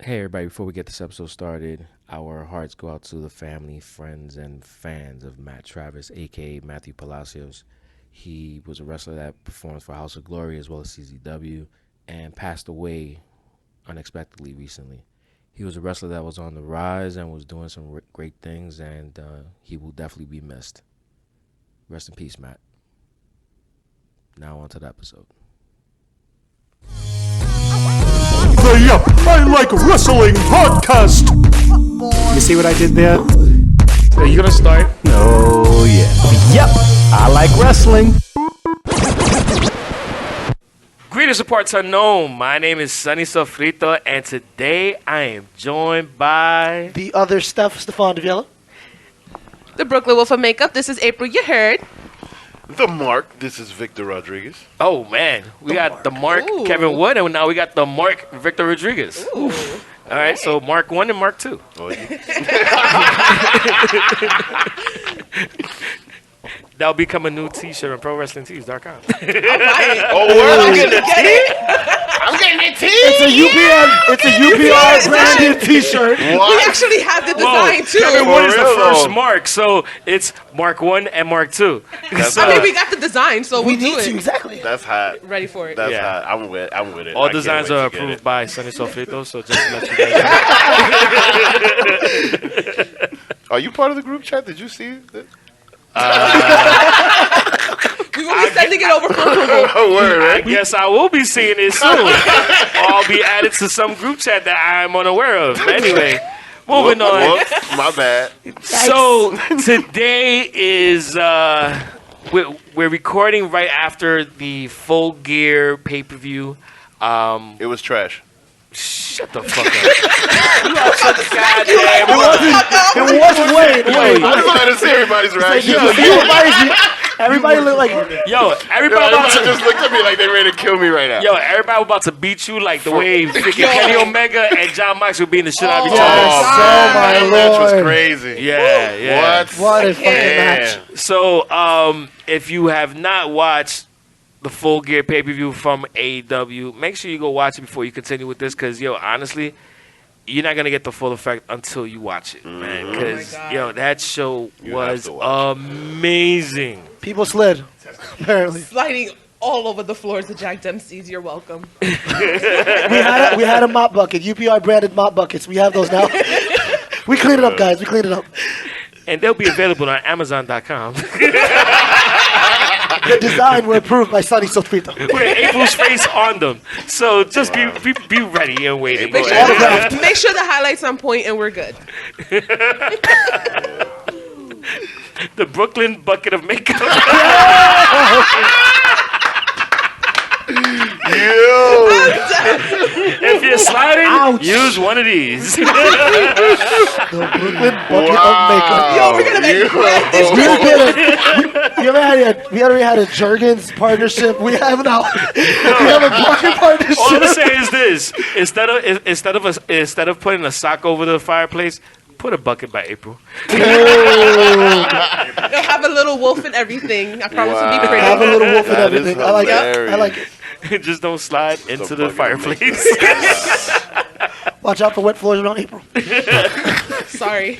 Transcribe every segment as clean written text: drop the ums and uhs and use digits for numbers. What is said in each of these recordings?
Hey everybody, before we get this episode started, our hearts go out to the family, friends, and fans of Matt Travis, aka Matthew Palacios. He was a wrestler that performed for House of Glory as well as CZW and passed away unexpectedly recently. He was a wrestler that was on the rise and was doing some great things, and he will definitely be missed. Rest in peace, Matt. Now on to the episode. The Yup, I Like Wrestling podcast. You see what I did there? Are you gonna start? Oh yeah. Yep, I like wrestling. Greetings to parts unknown. My name is Sunny Sofrito, and today I am joined by The other Stephane Duviella. The Brooklyn Wolf of Makeup. This is April. You heard. The Mark. This is Victor Rodriguez. Oh man, we got the Mark Kevin Wood, and now we got the Mark Victor Rodriguez. All right, so Mark 1 and Mark 2. Oh, yeah. That'll become a new T-shirt on ProWrestlingTees.com. All right. Oh, we're getting a Get I'm getting a T. It's a UPR branded T-shirt. We actually have the design too. Kevin Wood is the real, first though. Mark, so it's Mark 1 and Mark 2. I mean, we got the design, so We we'll do need to, it. exactly. That's hot. Ready for it. That's Yeah. hot. I'm with it. All I can't designs wait are to get approved it. by Sunny Sofrito, so just to let you guys know. Are you part of the group chat? Did you see that? We will be sending it over for approval. Oh, word, I right? guess I will be seeing it soon. Or I'll be added to some group chat that I'm unaware of. Anyway, moving on. Whoops, my bad. So today is we're recording right after the Full Gear pay-per-view. It was trash. Shut the fuck up. You are such a goddamn It was wait. I just wanted to see everybody's reaction. Everybody look like Yo, everybody Everybody about to just looked at me like they ready to kill me right now. everybody about to beat you like the way freaking Kenny Omega and John Mox were beating the shit out of each Oh, other. my that match was Lord. crazy. Yeah. What a fucking match. Man. So, if you have not watched the Full Gear pay-per-view from AEW, make sure you go watch it before you continue with this, because, honestly, you're not going to get the full effect until you watch it, man. Because, God. that show You have was to watch amazing. People slid, apparently. Sliding all over the floors of Jack Dempsey's. You're welcome. We had a mop bucket, UPR branded mop buckets. We have those now. We cleaned it up, guys. We cleaned it up. And they'll be available on Amazon.com. The design were approved by Sunny Sofrito. with April's face on them. So just be ready and waiting. Make sure the highlight's on point and we're good. The Brooklyn bucket of makeup. If you're sliding, Ouch. use one of these. The Brooklyn bucket of makeup. Yo, we're gonna make We already had a Jergens partnership. We have now. We have a bucket partnership. All I'm gonna say is this: instead of putting a sock over the fireplace, put a bucket by April. You'll have a little wolf and everything. I promise to be pretty. Have a little wolf and That is everything. I like it. hilarious. I like it. Just don't slide into the bucket of fireplace. Watch out for wet floors around April. Sorry.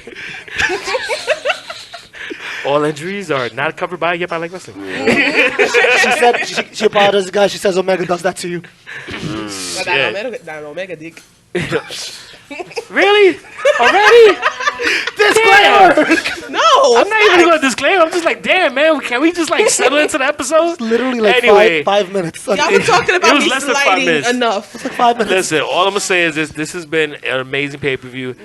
All injuries are not covered by Yep, I Like Wrestling. She said she apologizes, guys. She says Omega does that to you. That Omega dick. Really? Already? Disclaimer. No, I'm not even going to disclaim. I'm just like, damn, man, can we just settle into the episode? Literally like Anyway. 5 minutes. y'all were talking It about was me less than 5 sliding minutes. enough. 5 minutes. Listen, all I'm going to say is this has been an amazing pay-per-view.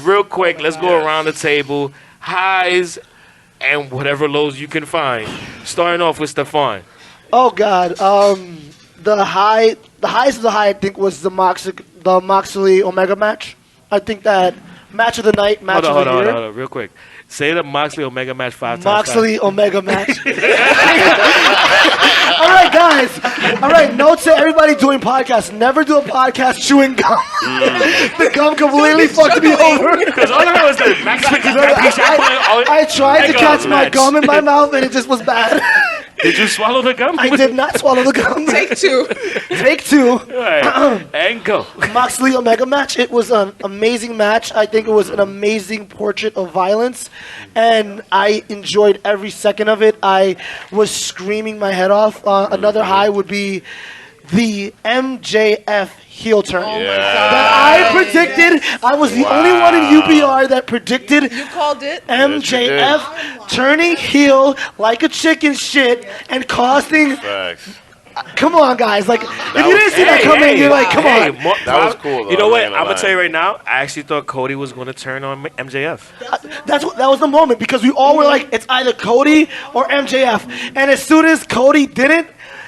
Real quick, let's go around the table. Highs and whatever lows you can find. Starting off with Stephane. Oh God. The highest of the high, I think, was the Moxley Omega match. I think that match of the night, match Hold of the year. on, real quick. Say the Moxley Omega match 5 times. Moxley Omega match. All right, guys. All right, note to everybody doing podcasts: never do a podcast chewing gum. The gum completely fucked me over. Because all I know is that Max I tried to catch my gum in my mouth, and it just was bad. Did you swallow the gum? I did not swallow the gum. Take two. Take two. Right. And go. Moxley Omega match. It was an amazing match. I think it was an amazing portrait of violence, and I enjoyed every second of it. I was screaming my head off. Another high would be the MJF heel turn. Oh my That God. I predicted. I was the only one in UPR that predicted You called it. MJF turning heel like a chicken shit and costing. Facts. Come on, guys! Like, if you was- didn't see that coming, you're like, come on. That was cool, though. You know I'm what? not I'm gonna gonna lie. tell you right now. I actually thought Cody was gonna turn on MJF. That was the moment because we all were like, it's either Cody or MJF. And as soon as Cody didn't,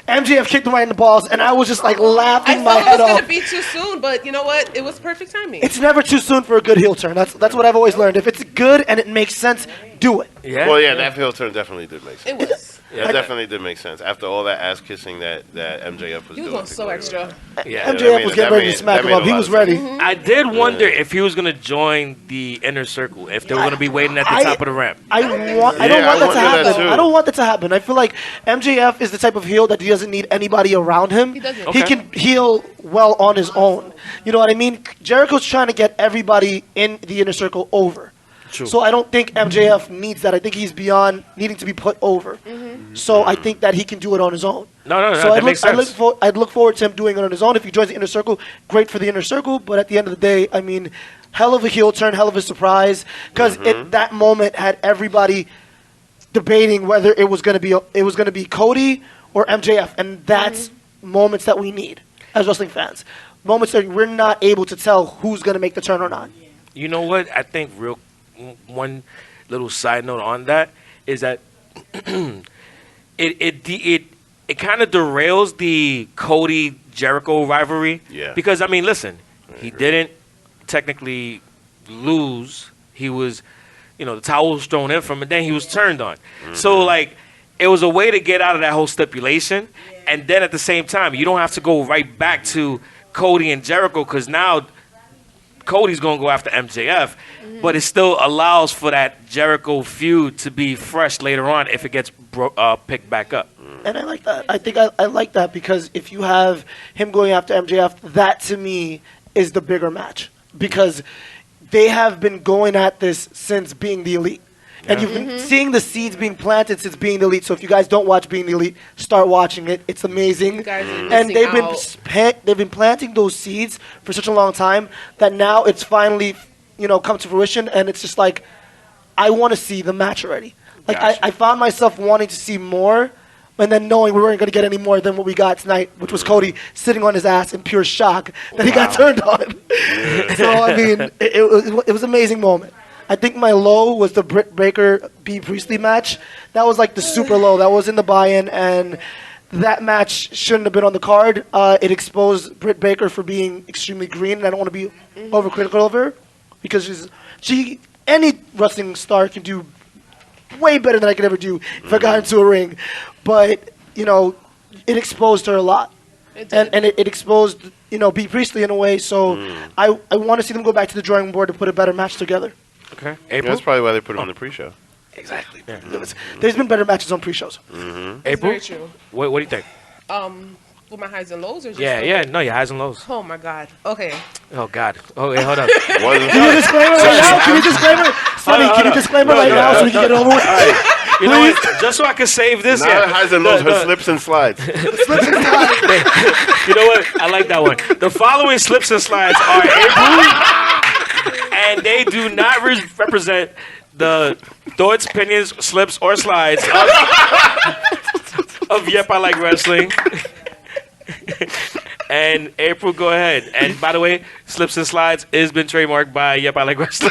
MJF kicked him right in the balls, and I was just like I laughing my thought it head was going off. to be too soon, but you know what? It was perfect timing. It's never too soon for a good heel turn. That's what I've always learned. If it's good and it makes sense, do it. Yeah. Well, yeah, that heel turn definitely did make sense. It was. It definitely did make sense after all that ass kissing that MJF was He was doing. going to so Cody. extra. Yeah. MJF was getting ready to smack him up. He was ready. I did wonder if he was gonna join the inner circle, if they were gonna be waiting at the top of the ramp. I don't Yeah, want I that to wonder that happen. too. I don't want that to happen. I feel like MJF is the type of heel that he doesn't need anybody around him. He doesn't. Okay. He can heal well on his own. You know what I mean? Jericho's trying to get everybody in the inner circle over. True. So I don't think MJF needs that. I think he's beyond needing to be put over. So I think that he can do it on his own. No, So that makes sense. I'd look forward to him doing it on his own. If he joins the inner circle, great for the inner circle. But at the end of the day, I mean, hell of a heel turn, hell of a surprise. Because that moment had everybody debating whether it was going to be Cody or MJF, and that's moments that we need as wrestling fans. Moments that we're not able to tell who's going to make the turn or not. You know what? I think one little side note on that is that it kind of derails the Cody Jericho rivalry. Yeah. Because I mean, listen, he didn't technically lose. He was, the towel was thrown in from him, and then he was turned on. So like, it was a way to get out of that whole stipulation, and then at the same time, you don't have to go right back to Cody and Jericho because now Cody's going to go after MJF, but it still allows for that Jericho feud to be fresh later on if it gets picked back up. And I like that. I think I like that because if you have him going after MJF, that to me is the bigger match because they have been going at this since being the Elite. And you've been seeing the seeds being planted since Being the Elite. So if you guys don't watch Being the Elite, start watching it. It's amazing. You guys are And missing they've been planting those seeds for such a long time that now it's finally, come to fruition. And it's just like, I want to see the match already. Like Gotcha. I found myself wanting to see more, and then knowing we weren't going to get any more than what we got tonight, which was Cody sitting on his ass in pure shock that he got turned on. So I mean, it was an amazing moment. I think my low was the Britt Baker B Priestley match. That was like the super low. That was in the buy-in, and that match shouldn't have been on the card. It exposed Britt Baker for being extremely green, and I don't want to be overcritical of her because any wrestling star can do way better than I could ever do if I got into a ring. But it exposed her a lot, and it exposed B Priestley in a way. So I want to see them go back to the drawing board to put a better match together. Okay. Yeah, April? that's probably why they put him on the pre-show. Exactly. There's been better matches on pre-shows. It's April? very true. What do you think? With my highs and lows or just No, your highs and lows. Oh my God. Okay. Oh, God. Oh, wait, hold up. Wasn't Can you disclaimer right now? Can you disclaimer? Sonny, can you disclaimer right now so we can get it over with? You know what? Just so I can save this. not highs and lows, her slips and slides. You know what? I like that one. The following slips and slides are April, and they do not represent the thoughts, opinions, slips, or slides of Yep, I Like Wrestling. And April, go ahead. And by the way, slips and slides has been trademarked by Yep, I Like Wrestling.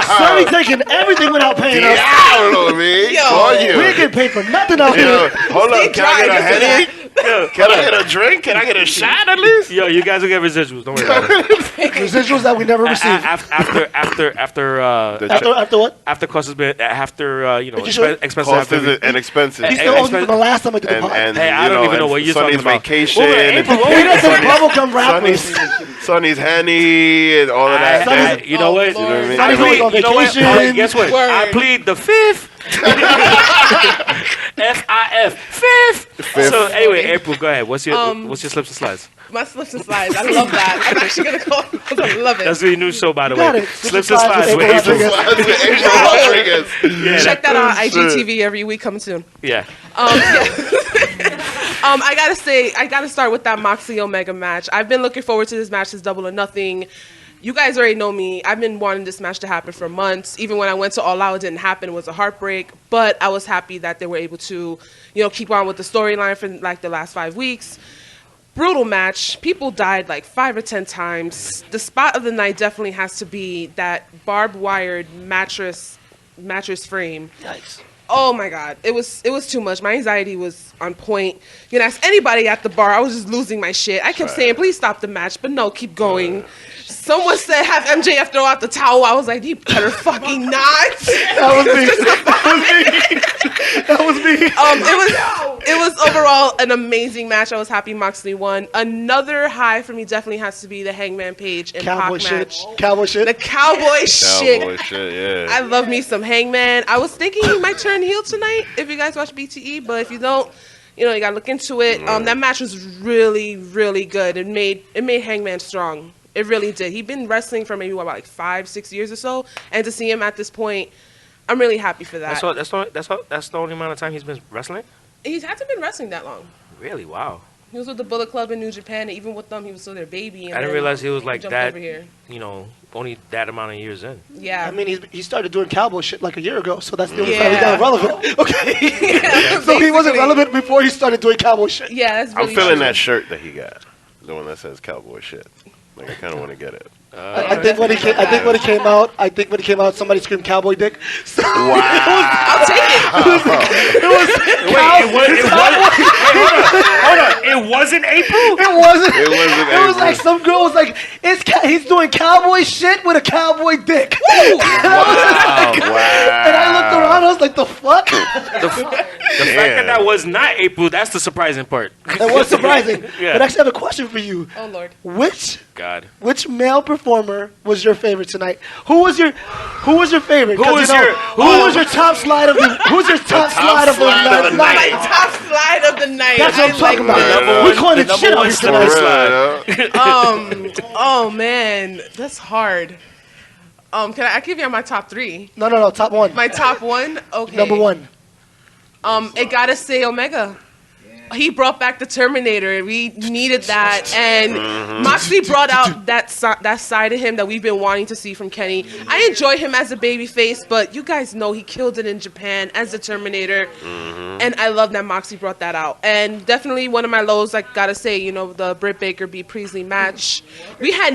Sonny taking everything without paying us. Diablo, man. Yo. For you. We ain't getting paid for nothing out Yo, here. hold Stay up. Can I get dry a just for headache? Can I get a drink? Can I get a shot at least? Yo, you guys will get residuals. Don't worry about it. Residuals that we never received. After what? After cost has been Additional expenses Cost have been. and expenses. He still owes me from the last time I did the pod. And Hey, I don't even know what you're Sonny's talking about. vacation. Wait, April, what He was doesn't bubblegum rappers. Sonny's Henny and all of that. You know what? You know what I mean? Sonny's I plead, going on you know what? vacation. Guess what? Word. I plead the fifth. F-I-F. Fifth. So anyway, April, go ahead. What's your slips and slides? My slips and slides. I love that. I'm actually gonna call it because I love it. That's your new show, by the got way. it. Slips and slides with April. Yeah, Check that on IGTV every week. Coming soon. Yeah. I gotta say, I gotta start with that Moxley Omega match. I've been looking forward to this match since Double or Nothing. You guys already know me. I've been wanting this match to happen for months. Even when I went to All Out, it didn't happen. It was a heartbreak. But I was happy that they were able to, keep on with the storyline for like the last 5 weeks. Brutal match. People died like 5 or 10 times. The spot of the night definitely has to be that barbed wired mattress frame. Nice. Oh my God, it was too much. My anxiety was on point. You can ask anybody at the bar. I was just losing my shit. I kept saying, "Please stop the match," but no, keep going. Someone said, "Have MJF throw out the towel." I was like, "You better fucking not." That was me. It was overall an amazing match. I was happy Moxley won. Another high for me definitely has to be the Hangman Page and Cowboy Pac shit. match. Cowboy shit. The cowboy shit. Cowboy shit, yeah. I love me some Hangman. I was thinking he might turn heel tonight if you guys watch BTE, but if you don't, you gotta look into it. That match was really, really good. It made Hangman strong. It really did. He'd been wrestling for maybe about like 5-6 years or so, and to see him at this point, I'm really happy for that. That's the only amount of time he's been wrestling? He hasn't been wrestling that long. Really? Wow. He was with the Bullet Club in New Japan, and even with them, he was still their baby. And I didn't realize he was like jumped that, over here. only that amount of years in. Yeah. I mean, he started doing cowboy shit like a year ago, so that's the only time he Yeah. got relevant. Okay. Yeah, So he wasn't basically. relevant before he started doing cowboy shit. Yeah, that's I'm really feeling true. that shirt that he got, the one that says cowboy shit. Like I kind of want to get it. I think when he came out, somebody screamed cowboy dick. So I'll take it. Hold on. It wasn't April? It wasn't. It wasn't It was April. like some girl was like, he's doing cowboy shit with a cowboy dick. Wow. And I looked around, I was like, the fuck? The fact that was not April, that's the surprising part. That was surprising. Yeah. But I actually have a question for you. Oh, Lord. God. Which male performer was your favorite tonight? Who was your favorite? Who 'Cause was who was your top slide of the who's your top slide of the slide night? My top slide of the night. That's what I'm talking about. that. We're calling it The shit number on one here slippery tonight. slide. Oh man, that's hard. Can I give you my top 3? No, top one. My top 1? Okay. Number 1. It gotta say Omega. He brought back the Terminator. We needed that, and Moxley brought out that side of him that we've been wanting to see from Kenny. I enjoy him as a babyface, but you guys know he killed it in Japan as the Terminator, and I love that Moxley brought that out. And definitely one of my lows, I gotta say, the Britt Baker B Priestley match. We had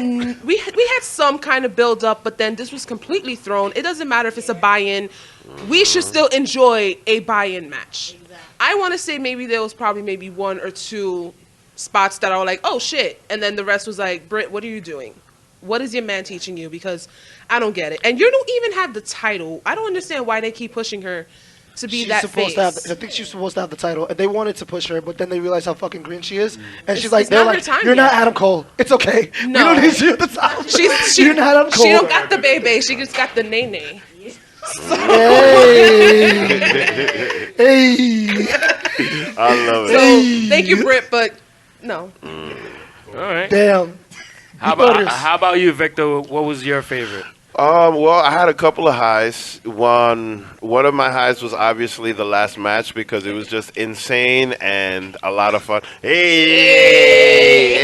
some kind of build up, but then this was completely thrown. It doesn't matter if it's a buy-in. We should still enjoy a buy-in match. I want to say maybe there was probably maybe 1 or 2 spots that are like, oh shit, and then the rest was like, Britt, what are you doing? What is your man teaching you? Because I don't get it. And you don't even have the title. I don't understand why they keep pushing her to be that face. I think she's supposed to have the title, and they wanted to push her, but then they realized how fucking green she is, and she's like, it's not her like, time you're not yet." Adam Cole. It's okay. No. We don't need you at the top. She you're not Adam Cole. She don't got the baby. She just got the nene. Hey. I love it. So thank you, Britt, but no. All right. Damn. How about you, Victor? What was your favorite? Well, I had a couple of highs. One of my highs was obviously the last match because it was just insane and a lot of fun. Hey.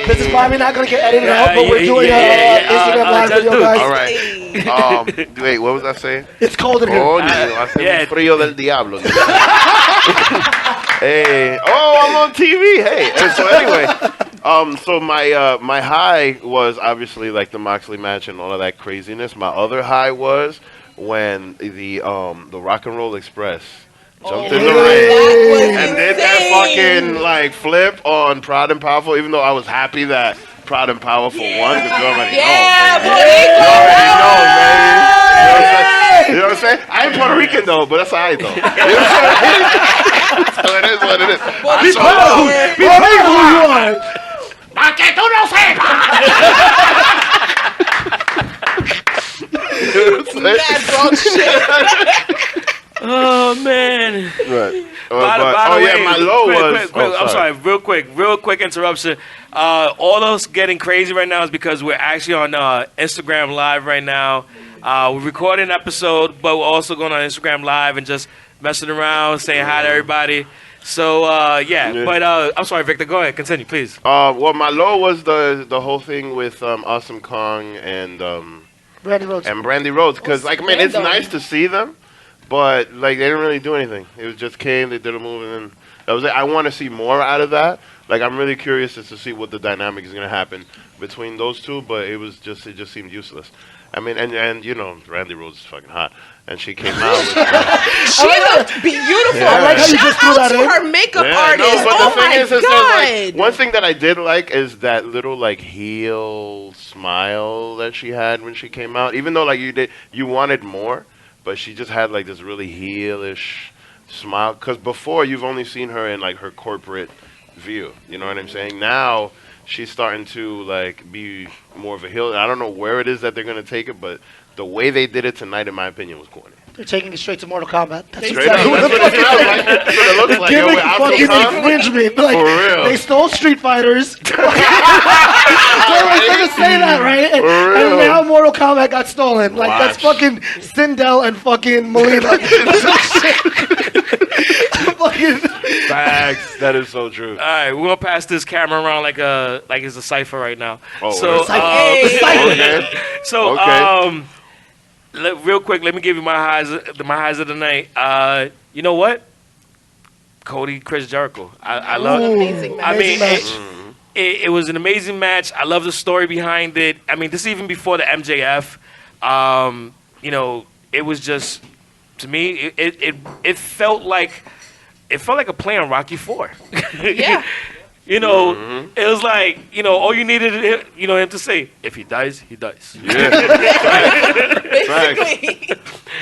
This is why we're not going to get edited out, but we're doing Instagram live video, guys. All right. Wait, what was I saying? It's cold in here. Coño, hace yeah. un frío del diablo. Hey, I'm on TV. Hey, and so anyway, so my high was obviously like the Moxley match and all of that craziness. My other high was when the Rock and Roll Express jumped in the ring and did that fucking like flip on Proud and Powerful. Even though I was happy that Proud and Powerful won, because you already know. You know what I'm saying? I ain't Puerto Rican though, but that's alright though. You know what I'm saying? So it is what it is. Be proud who you are. Mad Bronx shit. Oh man. Right. By the way, my low quick, was. I'm sorry, real quick interruption. All those getting crazy right now is because we're actually on Instagram Live right now. We're recording an episode, but we're also going on Instagram Live and just messing around, saying hi to everybody. So yeah. But I'm sorry, Victor. Go ahead, continue, please. Well, my low was the whole thing with Awesome Kong and Brandy Rhodes. because like, man, it's nice to see them, but like they didn't really do anything. It was just came, they did a move, and then that was it. I want to see more out of that. Like, I'm really curious as to see what the dynamic is gonna happen between those two, but it just seemed useless. I mean, and you know, Randy Rhodes is fucking hot, and she came out with. She looked beautiful. Yeah. I like how you just threw Shout that out in. to her makeup Yeah, artist. no, but Oh the thing my is that, like, god. one thing that I did like is that little like heel smile that she had when she came out. Even though like you wanted more, but she just had like this really heelish smile. Because before you've only seen her in like her corporate view. You know what I'm saying? Now she's starting to like be more of a heel. I don't know where it is that they're gonna take it, but the way they did it tonight, in my opinion, was corny. They're taking it straight to Mortal Kombat. That's Straight up, exactly what that's the what it fuck sounds like. That's what it looks like. Yo, gimmick with fucking Alpha infringement. Like, For real. they stole Street Fighters. They were gonna say that, right? And now Mortal Kombat got stolen. Like, that's Watch. fucking Sindel and fucking Molina. Fucking. Facts. That is so true. All right, we're gonna pass this camera around like it's a cipher right now. Oh, so, word. Hey. so, Okay. real quick, let me give you my highs of the night. You know what? Cody, Chris Jericho. I love. Amazing match. I mean, Amazing it was an amazing match. I love the story behind it. I mean, this is even before the MJF. You know, it was just, to me, it felt like a play on Rocky IV. Yeah. You know, it was like, you know, all you needed, you know, him to say, if he dies, he dies. Basically.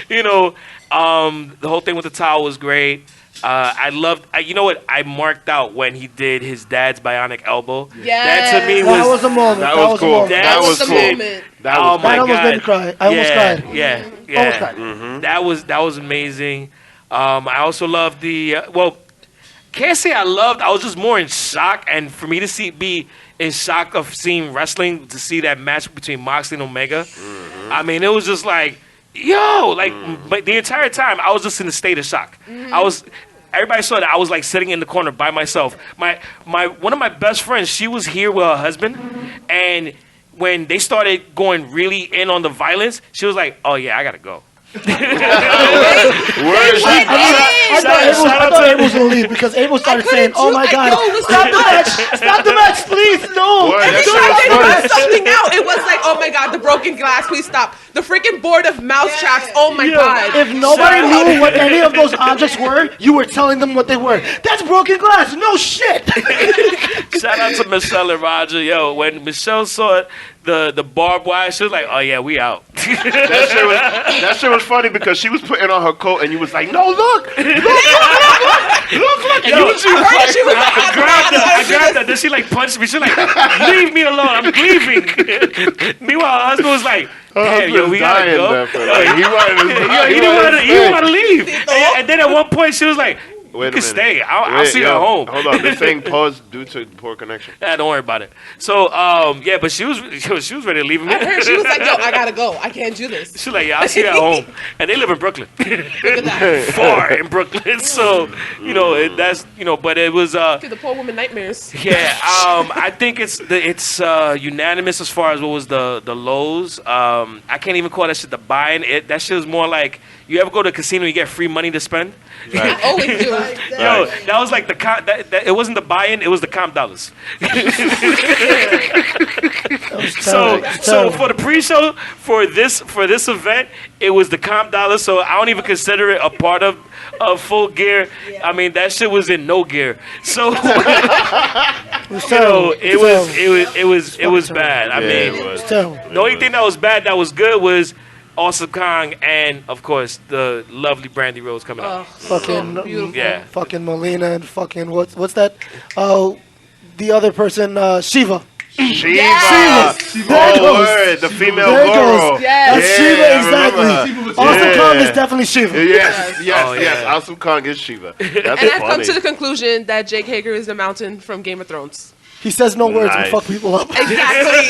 You know, the whole thing with the towel was great. I loved, you know what? I marked out when he did his dad's bionic elbow. Yes. That to me That was a moment. That That was was a cool. moment. That was the cool. moment. That Oh was my That almost God. made me cry. I almost cried. Yeah, yeah. Almost cried. That was amazing. I also loved the can't say I loved. I was just more in shock, and for me to be in shock of seeing wrestling, to see that match between Moxley and Omega. I mean, it was just like, yo, like, but the entire time I was just in a state of shock. Everybody saw that I was like sitting in the corner by myself. My one of my best friends, she was here with her husband, and when they started going really in on the violence, she was like, "Oh yeah, I gotta go." I thought Abel was going to leave because Abel started saying, "Oh my God, stop the match! Stop the match, please! No!" Word, Every that shit time was they funny. put something out, it was like, oh my god, the broken glass, please stop. The freaking board of mouse tracks, oh my god. If nobody knew what any of those objects were, you were telling them what they were. That's broken glass. No shit. Shout out to Michelle and Roger. Yo, when Michelle saw the barbed wire, she was like, "Oh yeah, we out." That shit was funny because she was putting on her coat and you was like, "No, look, look." And you was like, I grabbed her. Then she like punched me. She like, "Leave me alone. I'm leaving." Meanwhile, her husband was like, "Damn, yo, we gotta go." He wanted He didn't want to leave. And then at one point, she was like, Wait "You a can minute. stay. I'll see you yo, at home." Hold on, this thing paused due to poor connection. Yeah, don't worry about it. So, yeah, but she was ready to leave me. I heard she was like, yo, I gotta go. I can't do this. She's like, "Yeah, I'll see you at home." And they live in Brooklyn, Look at that. far in Brooklyn. So, you know, that's, you know, but it was, Give the poor woman nightmares. yeah. I think it's unanimous as far as what was the lows. I can't even call that shit the buy-in. That shit was more like, you ever go to a casino and you get free money to spend? I always do. Yo, that was like it wasn't the buy-in, it was the comp dollars. So for the pre-show for this event, it was the comp dollars. So I don't even consider it a part of full gear. I mean, that shit was in no gear. So it was bad. I mean, the only thing that was bad that was good was Awesome Kong and of course the lovely Brandy Rose coming up. Fucking beautiful. Yeah. fucking Molina and fucking what's that? Oh, the other person, Shiva. Shiva. Yes. There it Oh, goes. word. The female There it Goro. goes. Yes. That's Shiva, I remember exactly. her. Awesome Yeah. Kong is definitely Shiva. Yes. Oh, Yes. yeah. Awesome Kong is Shiva. That's And I've come funny. to the conclusion that Jake Hager is the Mountain from Game of Thrones. He says no words Nice. but fuck people up. Exactly.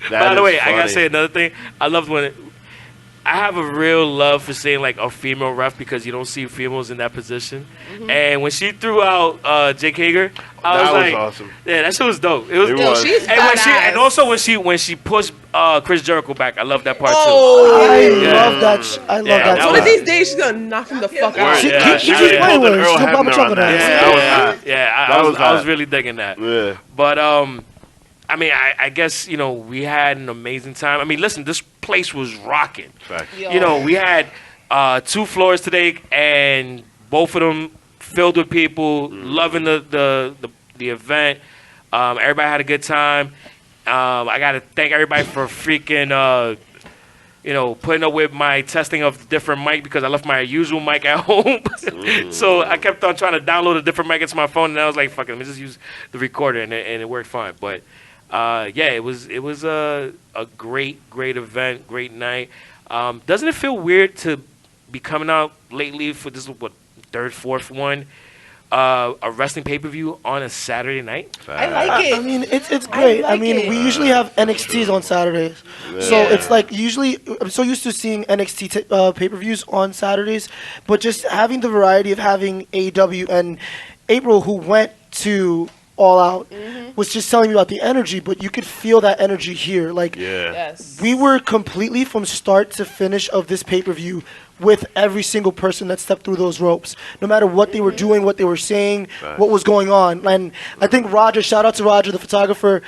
That By the is way, I gotta funny. say another thing. I loved when I have a real love for saying like a female ref because you don't see females in that position. And when she threw out Jake Hager, I That was was like, awesome. yeah, that shit was dope. It was. It Yo, was. she's And badass. also when she pushed Chris Jericho back, I love that part Oh. I Yeah. love that. I love Yeah, that. that One was- of these days, she's gonna knock him the fuck Word. out. She- Yeah, keep- she keep really playing pulled an with her. Earl She's gonna pop a Hebner trunk on on that. her. too. That was hot. Yeah, That I was was hot. really digging that. Yeah. But I mean, I guess we had an amazing time. I mean, listen, this place was rocking. Fact. Yo. We had 2 floors today, and both of them filled with people loving the event. Everybody had a good time. I got to thank everybody for freaking putting up with my testing of different mic because I left my usual mic at home. So I kept on trying to download a different mic into my phone, and I was like, "Fuck it, let me just use the recorder," and it worked fine. But it was a great event, great night. Doesn't it feel weird to be coming out lately for this third, fourth one, a wrestling pay-per-view on a Saturday night? I like it. I mean, it's great. I like mean, it. we usually have NXTs on Saturdays, so it's like usually I'm so used to seeing NXT pay-per-views on Saturdays, but just having the variety of having AEW and April, who went to All Out, was just telling me about the energy, but you could feel that energy here. Like, Yeah. Yes. we were completely from start to finish of this pay-per-view with every single person that stepped through those ropes, no matter what they were doing, what they were saying, what was going on. And I think Roger, shout out to Roger, the photographer,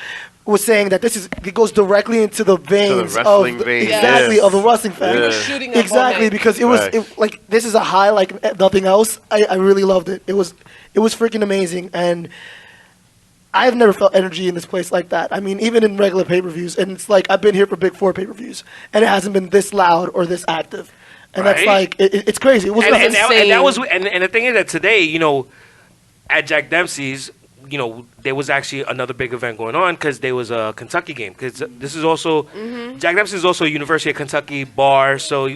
was saying that it goes directly into the veins wrestling of the, veins, exactly yes. of the wrestling fan. Yeah. Shooting up all Exactly, night. because it was Right. like this is a high like nothing else. I really loved it. It was freaking amazing, and I've never felt energy in this place like that. I mean, even in regular pay-per-views, and it's like I've been here for Big Four pay-per-views, and it hasn't been this loud or this active, and that's Right. like it's crazy. It was And, nothing. and, that, and that was and the thing is that today, at Jack Dempsey's, there was actually another big event going on because there was a Kentucky game. Because this is also Jack Dempsey is also a University of Kentucky bar, so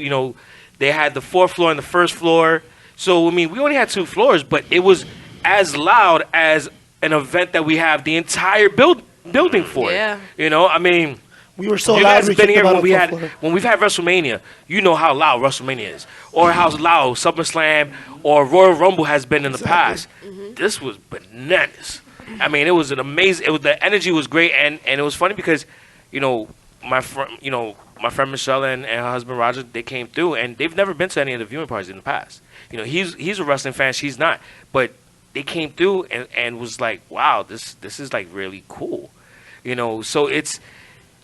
they had the 4th floor and the 1st floor. So I mean, we only had 2 floors, but it was as loud as an event that we have the entire building for. Yeah. I mean. we were so You loud. guys We have been kicked here them out when of the floor. when we've had WrestleMania. You know how loud WrestleMania is, or how loud SummerSlam or Royal Rumble has been in the past. This was bananas. I mean, it was an amazing. The energy was great, and it was funny because, my friend Michelle and her husband Roger, they came through, and they've never been to any of the viewing parties in the past. He's a wrestling fan, she's not, but they came through and was like, wow, this is like really cool, So it's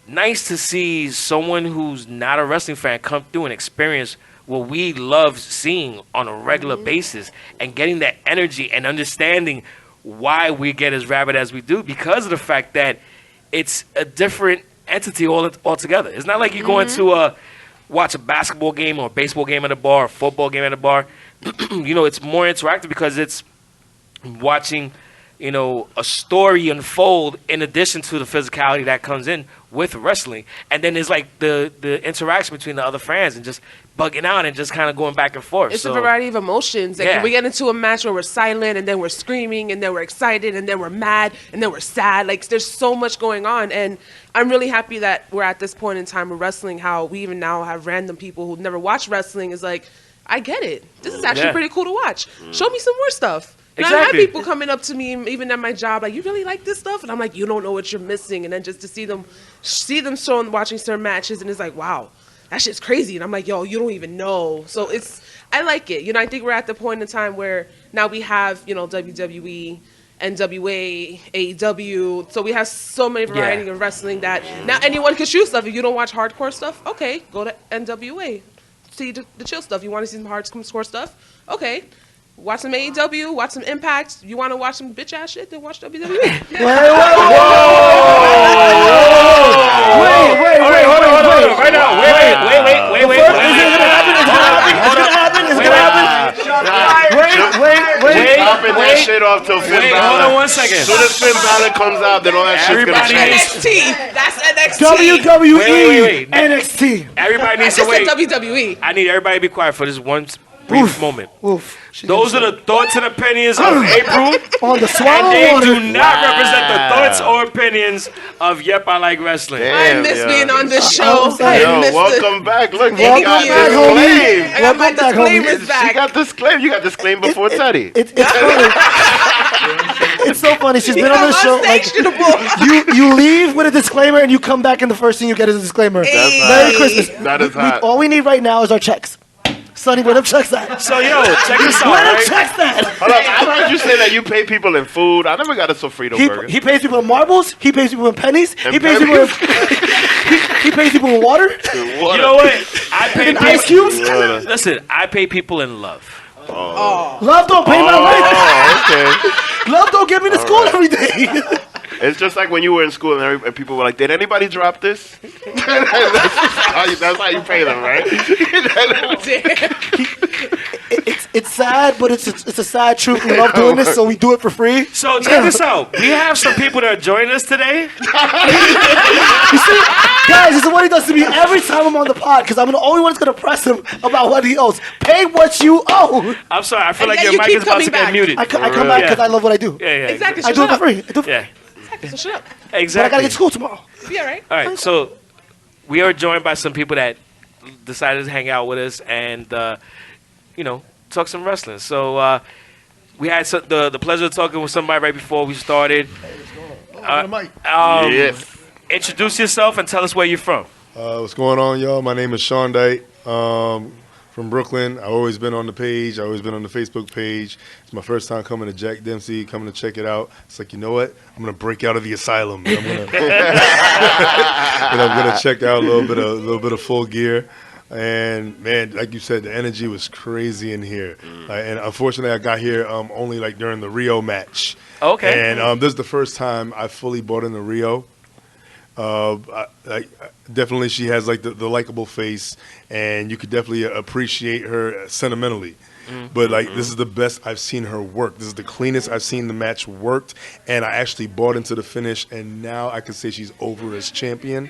nice to see someone who's not a wrestling fan come through and experience what we love seeing on a regular basis and getting that energy and understanding why we get as rabid as we do because of the fact that it's a different entity altogether. It's not like you're going to watch a basketball game or a baseball game at a bar or a football game at a bar. It's more interactive because it's watching a story unfold in addition to the physicality that comes in with wrestling. And then there's like the interaction between the other fans and just bugging out and just kind of going back and forth. It's a variety of emotions. Like Yeah. we get into a match where we're silent and then we're screaming and then we're excited and then we're mad and then we're sad. Like there's so much going on, and I'm really happy that we're at this point in time with wrestling, how we even now have random people who never watched wrestling is like, I get it. This is actually Yeah. pretty cool to watch. Show me some more stuff. And I Exactly. have people coming up to me, even at my job, like, you really like this stuff? And I'm like, you don't know what you're missing. And then just to see them watching certain matches, and it's like, wow, that shit's crazy. And I'm like, yo, you don't even know. So I like it. I think we're at the point in time where now we have, WWE, NWA, AEW. So we have so many variety of wrestling that now anyone can shoot stuff. If you don't watch hardcore stuff, okay, go to NWA. See the chill stuff. You want to see some hardcore stuff? Okay. Watch some AEW, watch some Impact. You want to watch some bitch ass shit? Then watch WWE. Wait, Wait, hold on. Right now. Wait. Wait. Chopping that shit off till Finn Wait, Balor. hold on 1 second. As soon as Finn Balor comes out, then all that shit's gonna Everybody change. NXT. That's NXT. WWE, Wait. NXT. Everybody I needs just to said wait. WWE. I need everybody to be quiet for this one brief moment. Oof. Those are the thoughts and opinions of April, On the and swallow they water. do not represent the thoughts or opinions of Yep, I Like Wrestling. Damn, I miss yo. being on this show. Hey, Yo, I miss welcome back. Look, Thank you got you. back, homie. disclaimed. I got my Welcome back, homie. disclaimers She back. got disclaimed. You got disclaimed before Teddy. It's funny. It's so funny. She's been on the show. Like, Unsanctionable. you leave with a disclaimer and you come back and the first thing you get is a disclaimer. Hey. Merry Christmas. That is hot. All we need right now is our checks. Sonny, where them checks at? So, yo, check this out, Where them right? checks at? Hold up, I heard you say that you pay people in food. I never got a sofrito burger. He pays people in marbles. He pays people in pennies. And He pays people in, pennies? he pays people in water. You know what? I pay In ice people. cubes. Listen, I pay people in love. Love don't pay my rent. Oh, okay. Love don't get me to school every day. It's just like when you were in school and people were like, "Did anybody drop this?" that's how you pay them, right? It's sad, but it's a sad truth. We love doing this, so we do it for free. So, check this out. We have some people that are joining us today. Guys, this is what he does to me every time I'm on the pod, because I'm the only one that's going to press him about what he owes. Pay what you owe. I'm sorry. I feel And like yet your you mic keep is about to coming get back. muted. I come back because I love what I do. Yeah. Exactly. I do it for free. I do it for Yeah. So shut up. But I Exactly. got to get to school tomorrow. Be all right. All right, so we are joined by some people that decided to hang out with us and, talk some wrestling. So we had the pleasure of talking with somebody right before we started. Yes. Introduce yourself and tell us where you're from. What's going on, y'all? My name is Sean Dyke from Brooklyn. I've always been on the page. I've always been on the Facebook page. It's my first time coming to Jack Dempsey, coming to check it out. It's like, you know what? I'm going to break out of the asylum. And I'm gonna check out a little bit of Full Gear. And, man, like you said, the energy was crazy in here. And unfortunately, I got here only like during the Rio match. Okay. And this is the first time I fully bought into Rio. Definitely, she has like the likable face, and you could definitely appreciate her sentimentally. But like, this is the best I've seen her work. This is the cleanest I've seen the match worked, and I actually bought into the finish. And now I can say she's over as champion.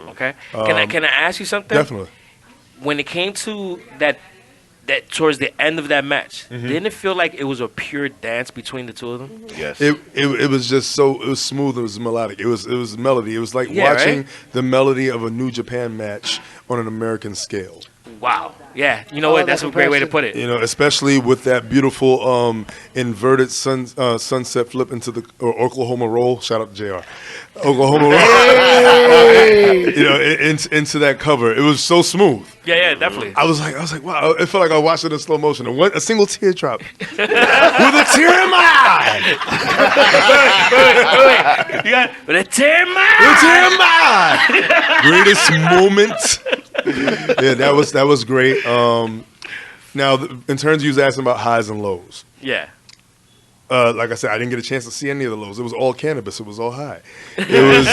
Okay. Can I ask you something? Definitely. When it came to that towards the end of that match, didn't it feel like it was a pure dance between the two of them? Yes. It was just so, it was smooth, it was melodic, it was melody. It was like Yeah, watching right? the melody of a New Japan match on an American scale. Wow. Yeah. You know what? That's a great way to put it. You know, especially with that beautiful inverted sunset flip into the Oklahoma roll. Shout out to JR. Oklahoma roll. Into that cover. It was so smooth. Yeah, definitely. I was like, wow. It felt like I watched it in slow motion. And a single teardrop with a tear in my eye. You got with a tear in my With a eye. tear in my eye. Greatest moment. Yeah, that was great. Now, in terms of you was asking about highs and lows. Yeah. Like I said, I didn't get a chance to see any of the lows. It was all cannabis. It was all high. It was.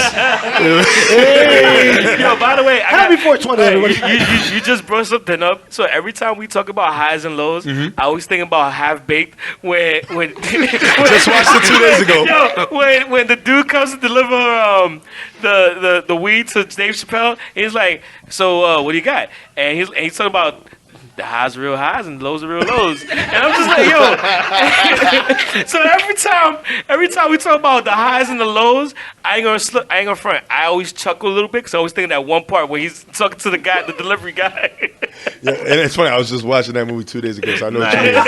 Yo, by the way, Happy 420, everybody. You just brought something up. So every time we talk about highs and lows, I always think about Half Baked when Just watched it 2 days ago. Yo, when the dude comes to deliver the weed to Dave Chappelle, he's like, "So what do you got?" And he's talking about the highs are real highs and the lows are real lows. And I'm just like, yo. So every time we talk about the highs and the lows, I ain't gonna front. I always chuckle a little bit because I always think that one part where he's talking to the delivery guy. Yeah, and it's funny. I was just watching that movie 2 days ago, so I know what you mean.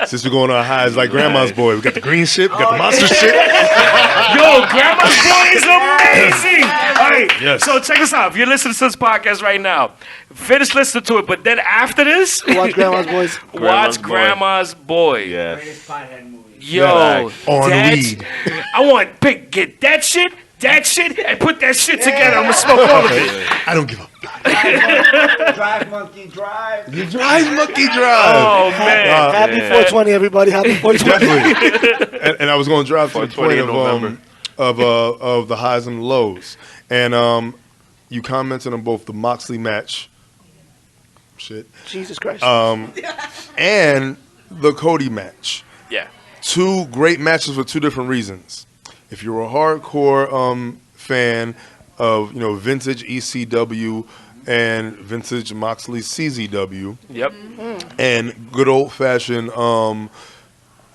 Since we're going on highs, like Grandma's Boy, we got the green shit, we got the monster shit. Yo, Grandma's Boy is amazing. All right, Yes. so check this out. If you're listening to this podcast right now, finish listening to it. But then after this, Watch Grandma's Boys. watch Grandma's Boy. Yes. Yo, On that's- weed. I want to get that shit, and put that shit together. I'm gonna smoke all of it. I don't give a. Drive, monkey, drive. You drive, monkey, drive. Oh man. Happy 420, everybody. Happy 420. Definitely. and I was going to drive to the 420 point in November. of the highs and lows. And you commented on both the Moxley match, shit, Jesus Christ. and the Cody match. Yeah. two great matches for two different reasons. If you're a hardcore fan of vintage ECW and vintage Moxley CZW, Yep. and good old fashioned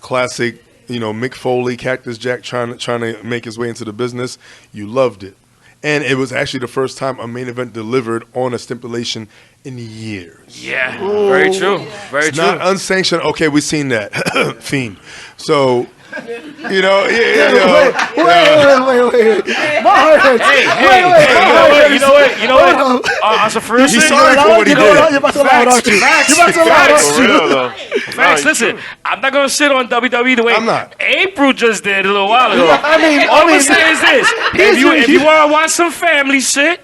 classic, Mick Foley, Cactus Jack trying to make his way into the business, you loved it. And it was actually the first time a main event delivered on a stipulation in years. Yeah. Very true. Very It's true. not unsanctioned. Okay, we've seen that. Fiend. So, Wait. My heart hurts. You know what? On some real He's shit. sorry for what he did. You're about to allow it, aren't you? You're about to allow it, aren't For you? real, though. Facts. Listen, I'm not gonna shit on WWE the way I'm not. April just did a little while ago. I All I'm mean, saying is this: if you want to watch some family shit,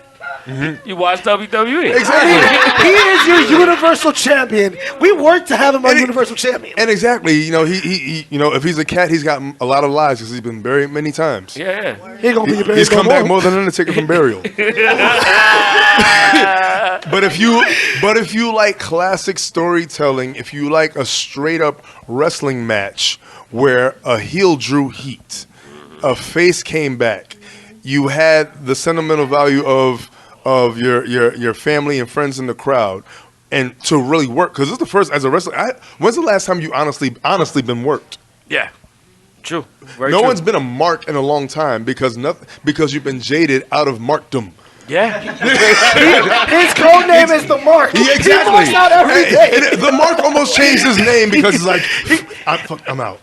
you watch WWE. Exactly. he is your Universal Champion. We work to have him our Universal Champion. And exactly, he if he's a cat, he's got a lot of lives because he's been buried many times. Yeah. He ain't gonna be buried He's no come back more than Undertaker from burial. But if you like classic storytelling, if you like a straight up wrestling match where a heel drew heat, a face came back, you had the sentimental value of your family and friends in the crowd, and to really work, because this is the first as a wrestler. When's the last time you honestly been worked? Yeah. True. Very No true. one's been a mark in a long time because you've been jaded out of markdom. Yeah. His code name is the Mark. Yeah, exactly. He marks out every day. The Mark almost changed his name because he's like, I'm out.